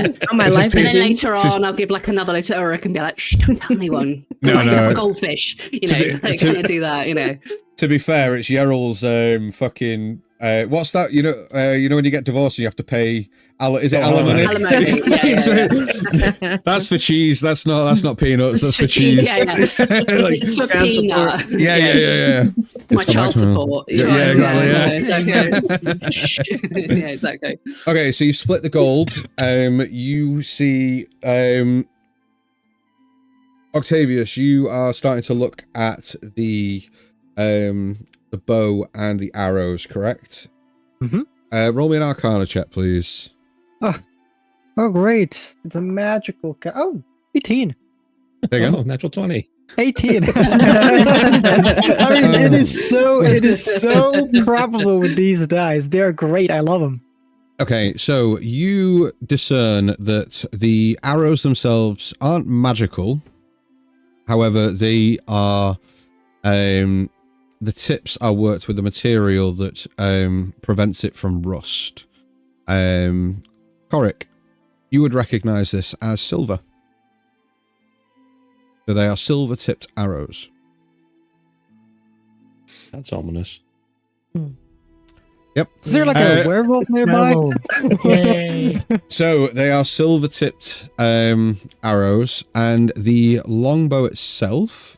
It's on my life. And then later on, I'll give like another letter to Ulrich and be like, shh, don't tell anyone. Go buy yourself a goldfish. Kind of do that, To be fair, it's Yeryl's fucking what's that? You know when you get divorced, you have to pay. Is it alimony? Alimony. Yeah. That's for cheese. That's not peanuts. That's for cheese. Yeah. It's for Peanut. Yeah. My child support. Yeah, exactly. Yeah, exactly. Okay, so you split the gold. You see, Octavius, you are starting to look at the bow and the arrows, correct? Mm-hmm. Roll me an Arcana check, please. Oh, great. It's a magical 18. There you go. Oh, natural 20. 18. I mean, it is so probable with these dice. They're great. I love them. Okay, so you discern that the arrows themselves aren't magical. However, they are, the tips are worked with a material that prevents it from rust. Coric, you would recognize this as silver. So they are silver-tipped arrows. That's ominous. Yep. Is there like a werewolf nearby? Yay. So they are silver-tipped arrows, and the longbow itself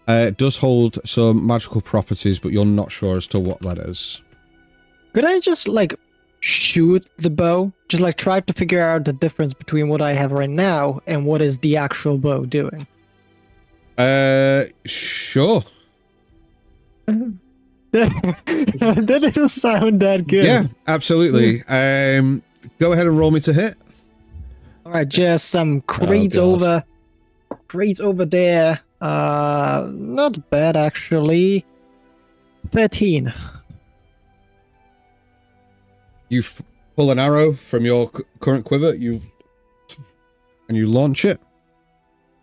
does hold some magical properties, but you're not sure as to what that is. Could I just shoot the bow? Just try to figure out the difference between what I have right now and what is the actual bow doing. Sure. That doesn't sound that good. Yeah, absolutely. Go ahead and roll me to hit. All right, just some crates over there. Not bad actually. 13. You pull an arrow from your current quiver. You launch it.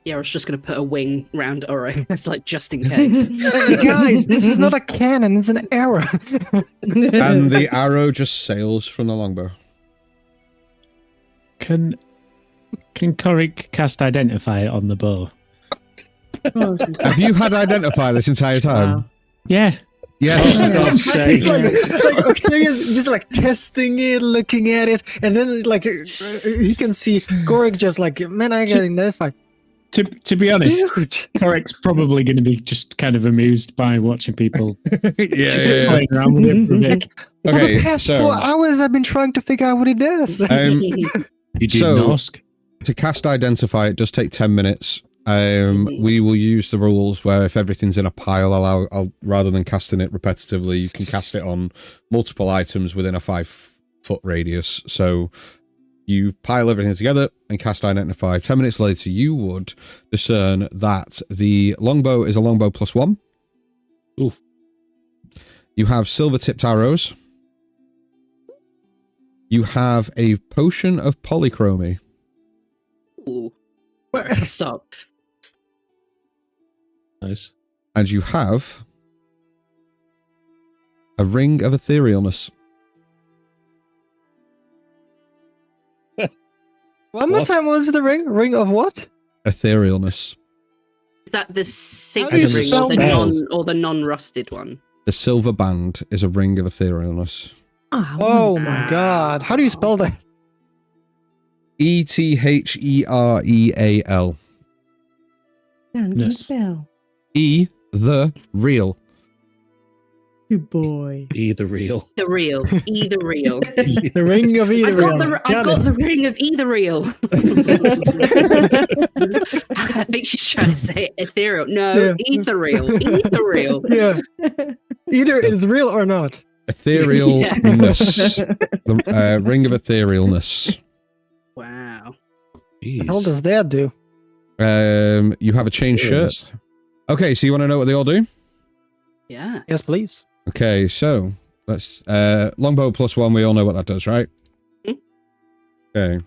Yeah, I was just going to put a wing round Ulrich. That's just in case. Guys, this is not a cannon, it's an arrow. And the arrow just sails from the longbow. Can Coric cast Identify on the bow? Have you had Identify this entire time? Wow. Yeah. Yes. Oh, God's sake. He's Octavius just testing it, looking at it, and then he can see Coric just man, I got Identify. To be honest, Dude. Coric's probably going to be just kind of amused by watching people Yeah. playing around with it for a bit. For the Okay, past so 4 hours, I've been trying to figure out what it does. You didn't ask. to cast Identify, it does take 10 minutes. We will use the rules where if everything's in a pile, I'll rather than casting it repetitively, you can cast it on multiple items within a 5-foot radius. So you pile everything together and cast Identify. 10 minutes later, you would discern that the longbow is a longbow +1. Oof. You have silver-tipped arrows. You have a potion of polychromy. Ooh. Stop. Nice. And you have a ring of etherealness. One more What? time, what is the ring? Ring of what? etherealness. Is that the do sacred you ring spell that? or the non-rusted one? The silver band is a ring of etherealness. Oh my god. How do you spell that? Ethereal. Damn, good Yes. spell. The real. Good boy. Either real. The real, either real. The ring of either. I've got the ring of either real. I think she's trying to say ethereal. No, Yeah. ethereal. Ethereal. Yeah. Either it's real or not. Etherealness. The ring of etherealness. Wow. What the hell does that do? You have a chain shirt. Okay, so you want to know what they all do? Yeah. Yes, please. Okay, so let's longbow +1. We all know what that does, right? Mm. Okay.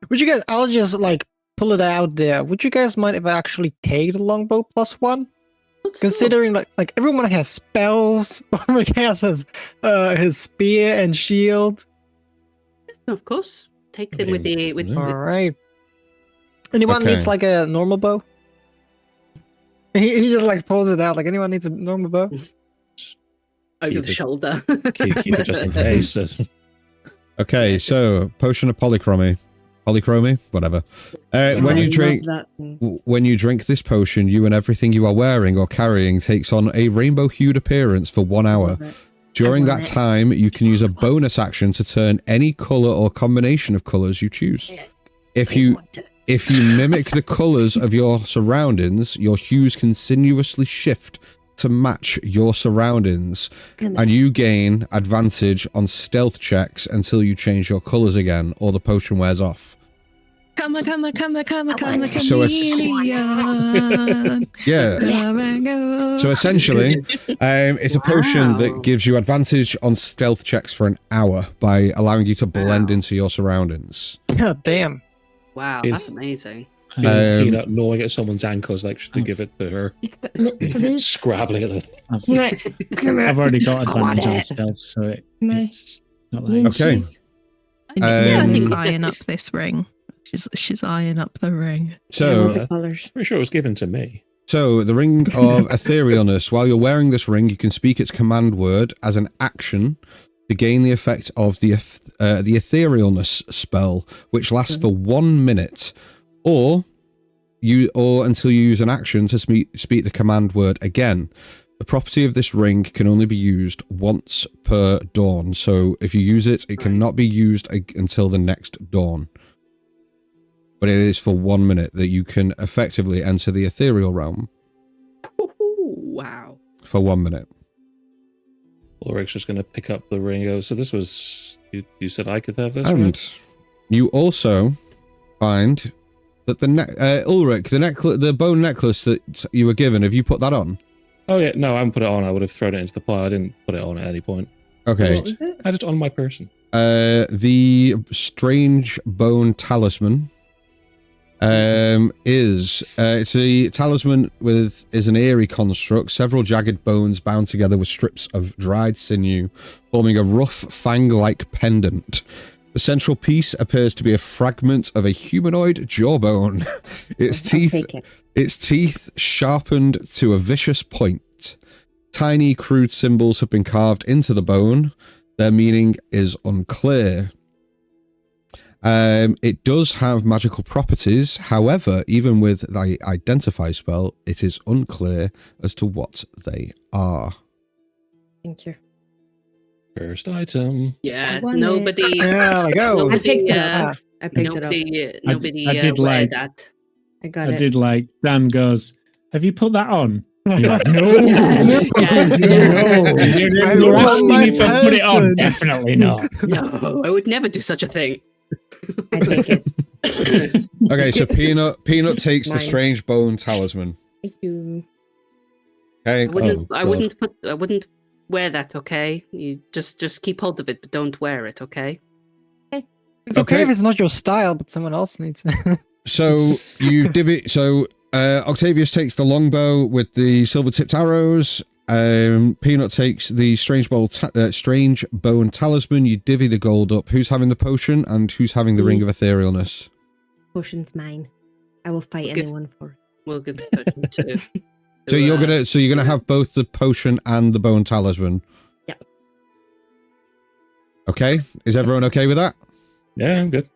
Would you guys? I'll just like pull it out there. Would you guys mind if I actually take the longbow +1? Considering like everyone has spells, Marcus has his spear and shield. Yes, of course. Take them with All right. Anyone Okay. needs like a normal bow? He just like pulls it out. Like anyone needs a normal bow? over Keep the it- shoulder. Keep it just in case. Okay, so potion of polychromy, whatever. When you drink, when you drink this potion, you and everything you are wearing or carrying takes on a rainbow-hued appearance for 1 hour. During that time, you can use a bonus action to turn any color or combination of colors you choose. If you mimic the colors of your surroundings, your hues continuously shift to match your surroundings, and you gain advantage on stealth checks until you change your colors again or the potion wears off. Come, So chameleon. Yeah. So essentially, it's a potion that gives you advantage on stealth checks for an hour by allowing you to blend into your surroundings. God damn. Wow, Yeah. that's amazing. Peanut gnawing at someone's ankles, like, should we give it to her? Scrabbling at the... I've already got advantage on stealth, so it's not like... Okay. She's eyeing up this ring. She's eyeing up the ring. So, Pretty sure it was given to me. So, the Ring of Etherealness. While you're wearing this ring, you can speak its command word as an action to gain the effect of the Etherealness spell, which lasts for 1 minute, or until you use an action to speak the command word again. The property of this ring can only be used once per dawn. So, if you use it, it cannot be used until the next dawn. But it is for 1 minute that you can effectively enter the ethereal realm. Wow. For 1 minute. Ulrich's just going to pick up the ring and go, so this was... You said I could have this, And right? you also find that Ulrich, the bone necklace that you were given, have you put that on? Oh, yeah. No, I haven't put it on. I would have thrown it into the pile. I didn't put it on at any point. Okay. What was it? I had it on my person. The strange bone talisman it's a talisman is an eerie construct, several jagged bones bound together with strips of dried sinew, forming a rough fang-like pendant. The central piece appears to be a fragment of a humanoid jawbone. Its teeth sharpened to a vicious point. Tiny, crude symbols have been carved into the bone. Their meaning is unclear. It does have magical properties. However, even with the identify spell, it is unclear as to what they are. Thank you. First item. Yeah, I want nobody. it. Yeah, like, oh. I Nobody, picked it up. I picked it up. Nobody I did wear like- that. I got I it. did like, Dan goes, have you put that on? You're like, no, Yeah. no, you're want asking my if I put it on. husband. Definitely not. No, I would never do such a thing. I take it. Okay, so Peanut takes the Mine. strange bone talisman. Thank you. Okay. I wouldn't wear that, okay? You just keep hold of it, but don't wear it, okay? It's okay Okay. if it's not your style, but someone else needs it. So you divvy. So Octavius takes the longbow with the silver-tipped arrows. Peanut takes the strange bone talisman. You divvy the gold up. Who's having the potion and who's having the ring of etherealness? potion's mine. I will fight Okay. anyone for it. We'll give the potion to. So you're gonna have both the potion and the bone talisman. Yep. Okay. Is everyone okay with that? Yeah, I'm good.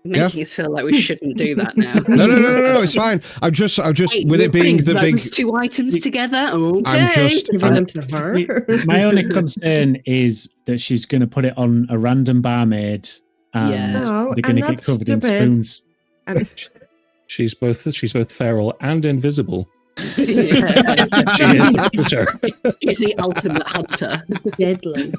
Making us feel like we shouldn't do that now. No, it's fine. I'm just Wait, with it being the big. those two items together. Okay. I'm just- Giving them to her. My only concern is that she's going to put it on a random barmaid, and Yeah. No, they're going to I'm get not covered in stupid. spoons. She's both feral and invisible. Yeah. She is the hunter. She's the ultimate hunter. Deadly.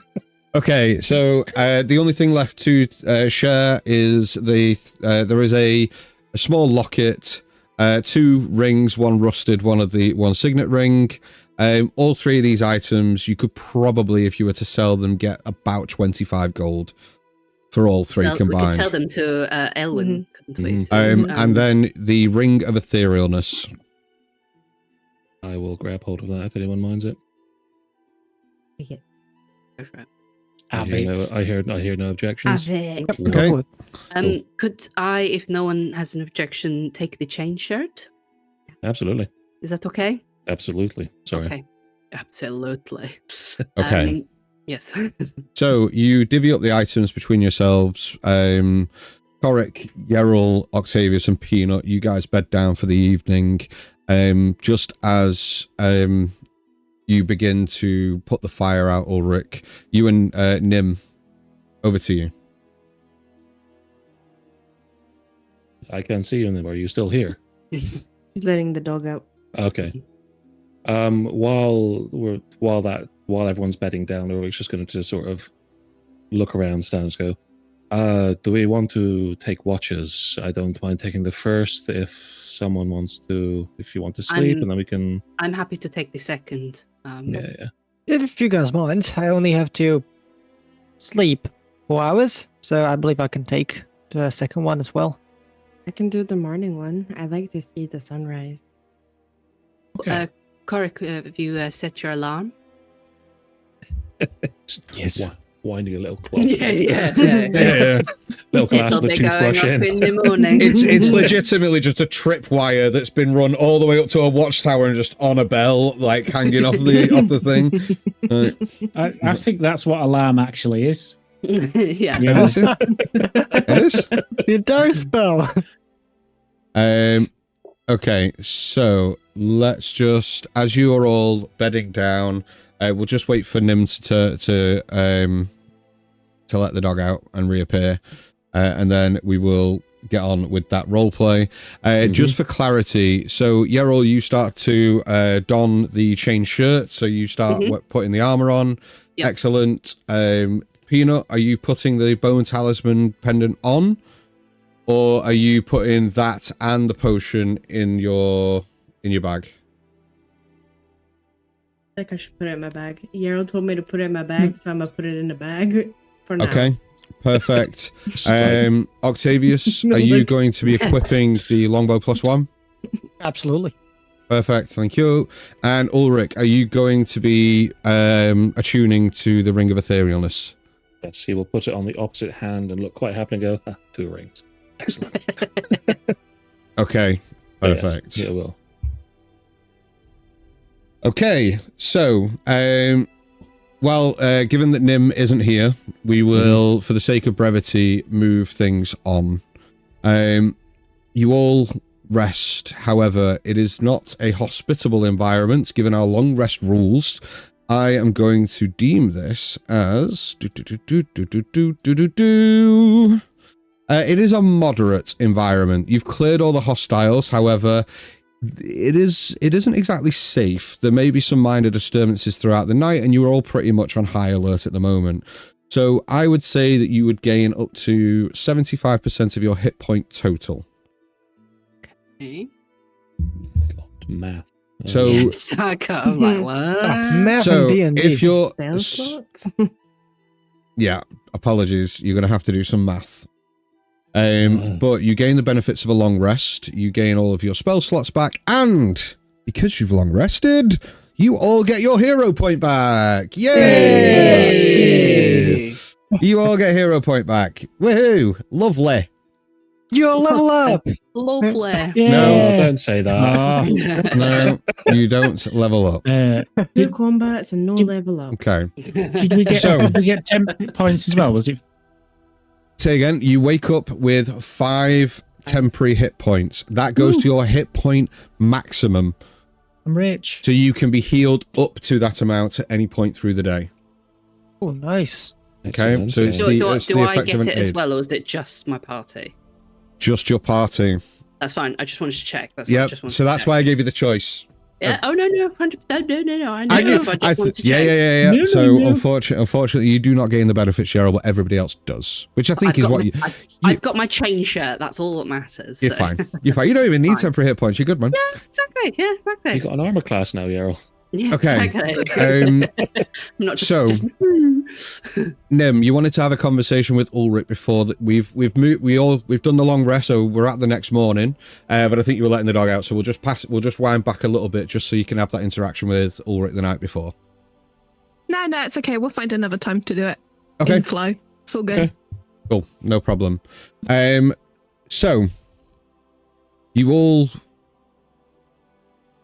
Okay, so the only thing left to share is there is a small locket, 2 rings, one rusted, one signet ring. All 3 of these items, you could probably, if you were to sell them, get about 25 gold for all 3 We combined. could sell them to Elwyn, couldn't we? And then the ring of etherealness. I will grab hold of that if anyone minds it. Go for it. I hear no objections. Avec. Okay. Could I, if no one has an objection, take the chain shirt? Absolutely. Is that okay? Absolutely. Sorry. Okay. Absolutely. Okay. Yes. So you divvy up the items between yourselves. Coric, Yeril, Octavius, and Peanut. You guys bed down for the evening. Just as you begin to put the fire out, Ulrich, you and Nim, over to you. I can't see you anymore. Are you still here? She's letting the dog out. Okay. While everyone's bedding down, Ulrich's just going to sort of look around, stand and go, do we want to take watches? I don't mind taking the first if someone wants to, if you want to sleep, and then we can... I'm happy to take the second. Yeah. If you guys mind, I only have to sleep 4 hours, so I believe I can take the second one as well. I can do the morning one. I like to see the sunrise. Okay. Coric, have you set your alarm? Yes. Winding a little clock. Yeah. Little glass It'll with a be going toothbrush up in. in the morning. It's legitimately just a tripwire that's been run all the way up to a watchtower and just on a bell, like hanging off the thing. I think that's what alarm actually is. Yeah. Yeah. It is. The entire spell. Okay, so let's just, as you are all bedding down, we'll just wait for Nim to let the dog out and reappear, and then we will get on with that roleplay. Just for clarity, so Yeril, you start to don the chain shirt, so you start putting the armor on. Yep. Excellent. Peanut, are you putting the bone talisman pendant on? Or are you putting that and the potion in your bag? I think I should put it in my bag. Yeril told me to put it in my bag, so I'm gonna put it in the bag for now. Okay, perfect. Octavius, are you going to be equipping the longbow +1? Absolutely. Perfect, thank you. And Ulrich, are you going to be attuning to the Ring of Etherealness? Yes, he will put it on the opposite hand and look quite happy and go, 2 rings. Excellent. Okay, perfect. Yes, it will. Okay, so, given that Nim isn't here, we will, for the sake of brevity, move things on. You all rest. However, it is not a hospitable environment, given our long rest rules. I am going to deem this as... it is a moderate environment. You've cleared all the hostiles, however... It isn't exactly safe. There may be some minor disturbances throughout the night, and you're all pretty much on high alert at the moment. So I would say that you would gain up to 75% of your hit point total. Okay. God, math. So Yeah, Saga, I'm like, what? Math So, and D&D. if you're- Spell slots? yeah, apologies. You're going to have to do some math. But you gain the benefits of a long rest. You gain all of your spell slots back, and because you've long rested, you all get your hero point back. Yay! You all get hero point back. Woohoo! Lovely. You'll level up. Lovely. No, don't say that. Ah, No, you don't level up. uh, Two combats and no level up. Okay. did we get 10 points as well? Was it? Say again, you wake up with 5 temporary hit points. That goes to your hit point maximum. I'm rich. So you can be healed up to that amount at any point through the day. Oh, nice. Okay, Excellent, so yeah. it's Do, the, do, it's do the I effect of get an it as aid. well, or is it just my party? Just your party. That's fine. I just wanted to check. That's all I Yep, just wanted so to that's check. why I gave you the choice. Yeah. Oh no, 100%. No. I know. I knew, So I just wanted to check. yeah. No, So no. unfortunately, you do not gain the benefit, Cheryl, but everybody else does, which I think I've is got what my- I've got my chain shirt. That's all that matters. You're so. fine. You're fine. You don't even need Fine. temporary hit points. You're good, man. Yeah, exactly. Yeah, exactly. You got an armor class now, Yarrow. Yeah, Okay. exactly. Um, I'm not just. so- just Nim, you wanted to have a conversation with Ulrich before that. We've done the long rest, so we're at the next morning. But I think you were letting the dog out, so we'll just wind back a little bit just so you can have that interaction with Ulrich the night before. No, it's okay. We'll find another time to do it. Okay. In flow. It's all good. Okay. Cool, no problem. So you all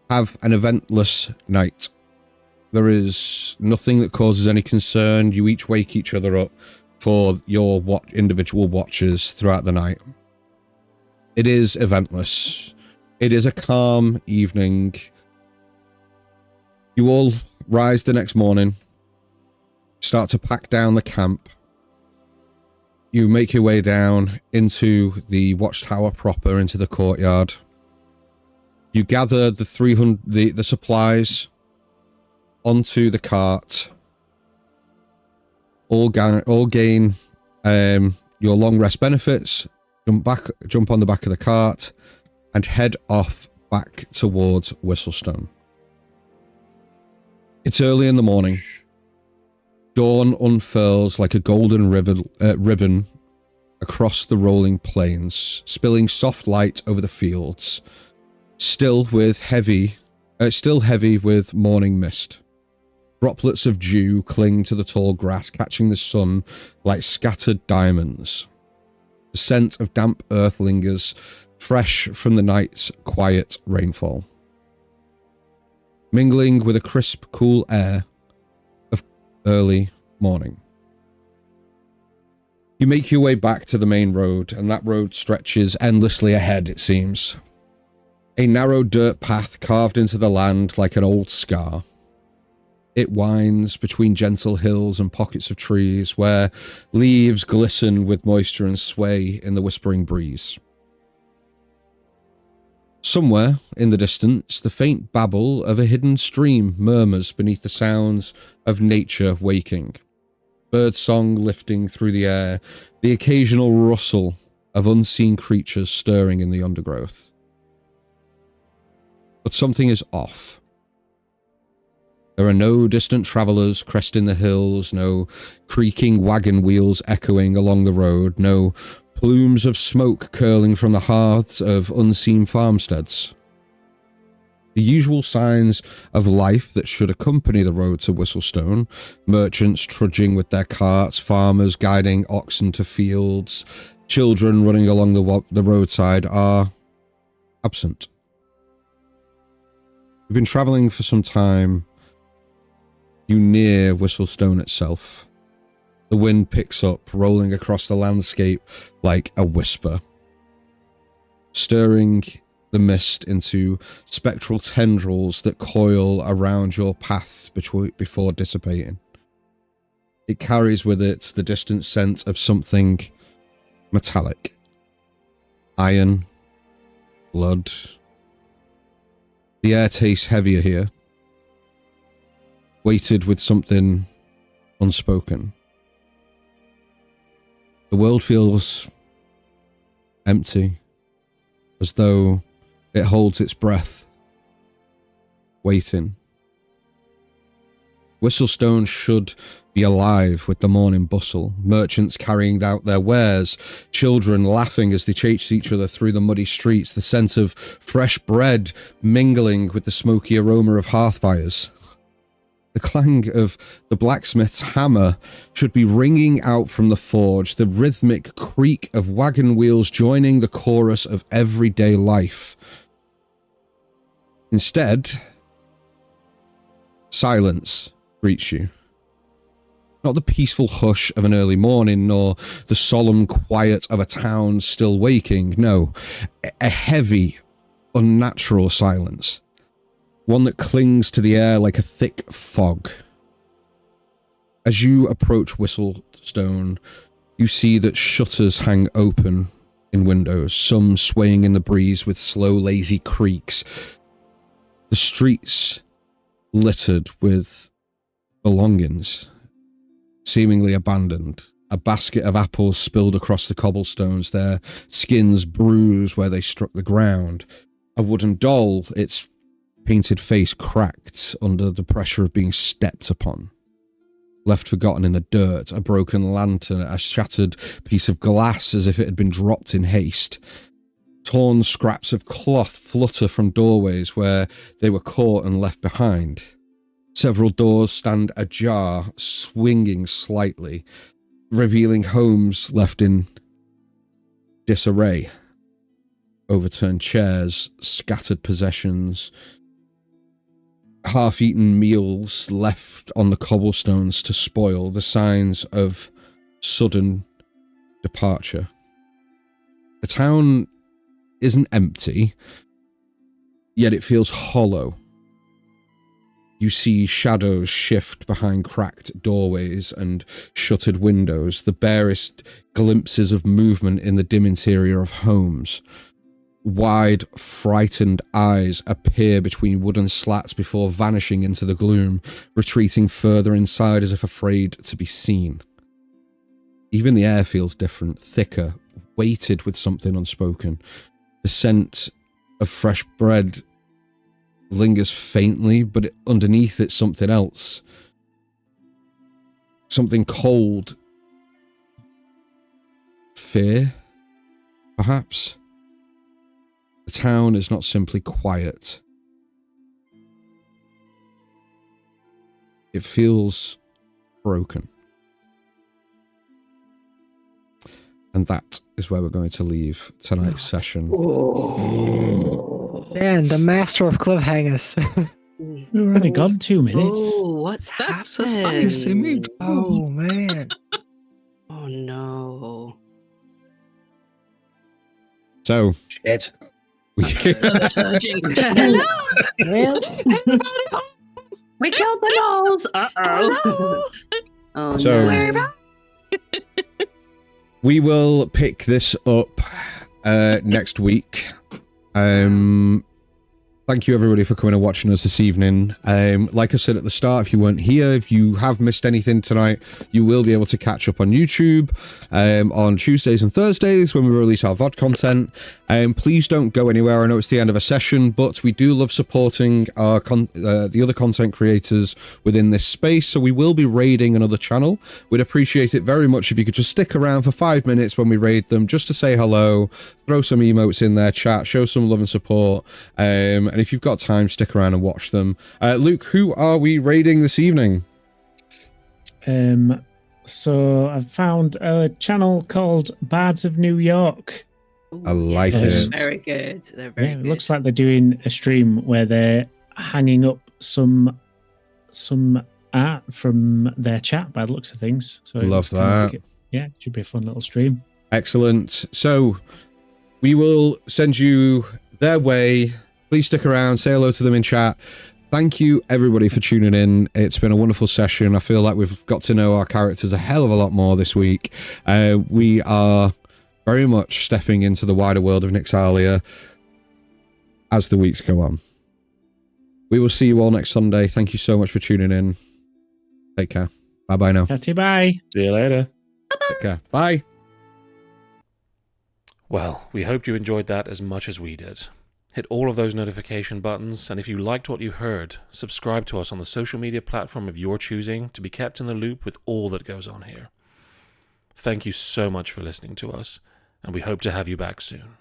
have an eventless night. There is nothing that causes any concern. You each wake each other up for your individual watches throughout the night. It is eventless. It is a calm evening. You all rise the next morning, start to pack down the camp. You make your way down into the watchtower proper, into the courtyard. You gather the supplies onto the cart. All gain your long rest benefits. Jump on the back of the cart, and head off back towards Whistlestone. It's early in the morning. Dawn unfurls like a golden ribbon across the rolling plains, spilling soft light over the fields, still heavy with morning mist. Droplets of dew cling to the tall grass, catching the sun like scattered diamonds. The scent of damp earth lingers, fresh from the night's quiet rainfall, mingling with a crisp, cool air of early morning. You make your way back to the main road, and that road stretches endlessly ahead, it seems. A narrow dirt path carved into the land like an old scar. It winds between gentle hills and pockets of trees where leaves glisten with moisture and sway in the whispering breeze. Somewhere in the distance, the faint babble of a hidden stream murmurs beneath the sounds of nature waking. Birdsong lifting through the air, the occasional rustle of unseen creatures stirring in the undergrowth. But something is off. There are no distant travellers cresting the hills, no creaking wagon wheels echoing along the road, no plumes of smoke curling from the hearths of unseen farmsteads. The usual signs of life that should accompany the road to Whistlestone, merchants trudging with their carts, farmers guiding oxen to fields, children running along the roadside, are absent. You've been travelling for some time. You near Whistlestone itself. The wind picks up, rolling across the landscape like a whisper, stirring the mist into spectral tendrils that coil around your paths before dissipating. It carries with it the distant scent of something metallic. Iron, blood. The air tastes heavier here, weighted with something unspoken. The world feels empty, as though it holds its breath, waiting. Whistlestone should be alive with the morning bustle, merchants carrying out their wares, children laughing as they chase each other through the muddy streets, the scent of fresh bread mingling with the smoky aroma of hearth fires. The clang of the blacksmith's hammer should be ringing out from the forge, the rhythmic creak of wagon wheels joining the chorus of everyday life. Instead, silence greets you. Not the peaceful hush of an early morning, nor the solemn quiet of a town still waking. No, a heavy, unnatural silence. One that clings to the air like a thick fog. As you approach Whistlestone, you see that shutters hang open in windows, some swaying in the breeze with slow, lazy creaks. The streets littered with belongings, seemingly abandoned. A basket of apples spilled across the cobblestones, their skins bruised where they struck the ground. A wooden doll, its painted face cracked under the pressure of being stepped upon. Left forgotten in the dirt, a broken lantern, a shattered piece of glass as if it had been dropped in haste. Torn scraps of cloth flutter from doorways where they were caught and left behind. Several doors stand ajar, swinging slightly, revealing homes left in disarray. Overturned chairs, scattered possessions, half-eaten meals left on the cobblestones to spoil, the signs of sudden departure. The town isn't empty, yet it feels hollow. You see shadows shift behind cracked doorways and shuttered windows, the barest glimpses of movement in the dim interior of homes. Wide, frightened eyes appear between wooden slats before vanishing into the gloom, retreating further inside as if afraid to be seen. Even the air feels different, thicker, weighted with something unspoken. The scent of fresh bread lingers faintly, but underneath it's something else. Something cold. Fear, perhaps? The town is not simply quiet. It feels broken. And that is where we're going to leave tonight's session. Man, the master of cliffhangers. We've already gone 2 minutes. Oh, what's That's happened? a spicy meat. Oh, man. Oh no. So, Shit. Hello. Well, We killed the gnolls. Uh-oh. Oh So- no. we will pick this up next week. Thank you everybody for coming and watching us this evening. Like I said at the start, if you weren't here, if you have missed anything tonight, you will be able to catch up on YouTube on Tuesdays and Thursdays when we release our VOD content. Please don't go anywhere. I know it's the end of a session, but we do love supporting our the other content creators within this space, so we will be raiding another channel. We'd appreciate it very much if you could just stick around for 5 minutes when we raid them, just to say hello, throw some emotes in their chat, show some love and support, and if you've got time, stick around and watch them. Luke, who are we raiding this evening? So I've found a channel called Bards of New York. I like it. Very good. They're very Yeah, good. it looks like they're doing a stream where they're hanging up some art from their chat by the looks of things. So it Love looks kind of that. like it should be a fun little stream. Excellent. So we will send you their way. Please stick around, say hello to them in chat. Thank you everybody for tuning in. It's been a wonderful session. I feel like we've got to know our characters a hell of a lot more this week. We are very much stepping into the wider world of Nyxalia as the weeks go on. We will see you all next Sunday. Thank you so much for tuning in. Take care. Bye-bye now. Catty bye. See you later. Take care. Bye. Well, we hoped you enjoyed that as much as we did. Hit all of those notification buttons, and if you liked what you heard, subscribe to us on the social media platform of your choosing to be kept in the loop with all that goes on here. Thank you so much for listening to us, and we hope to have you back soon.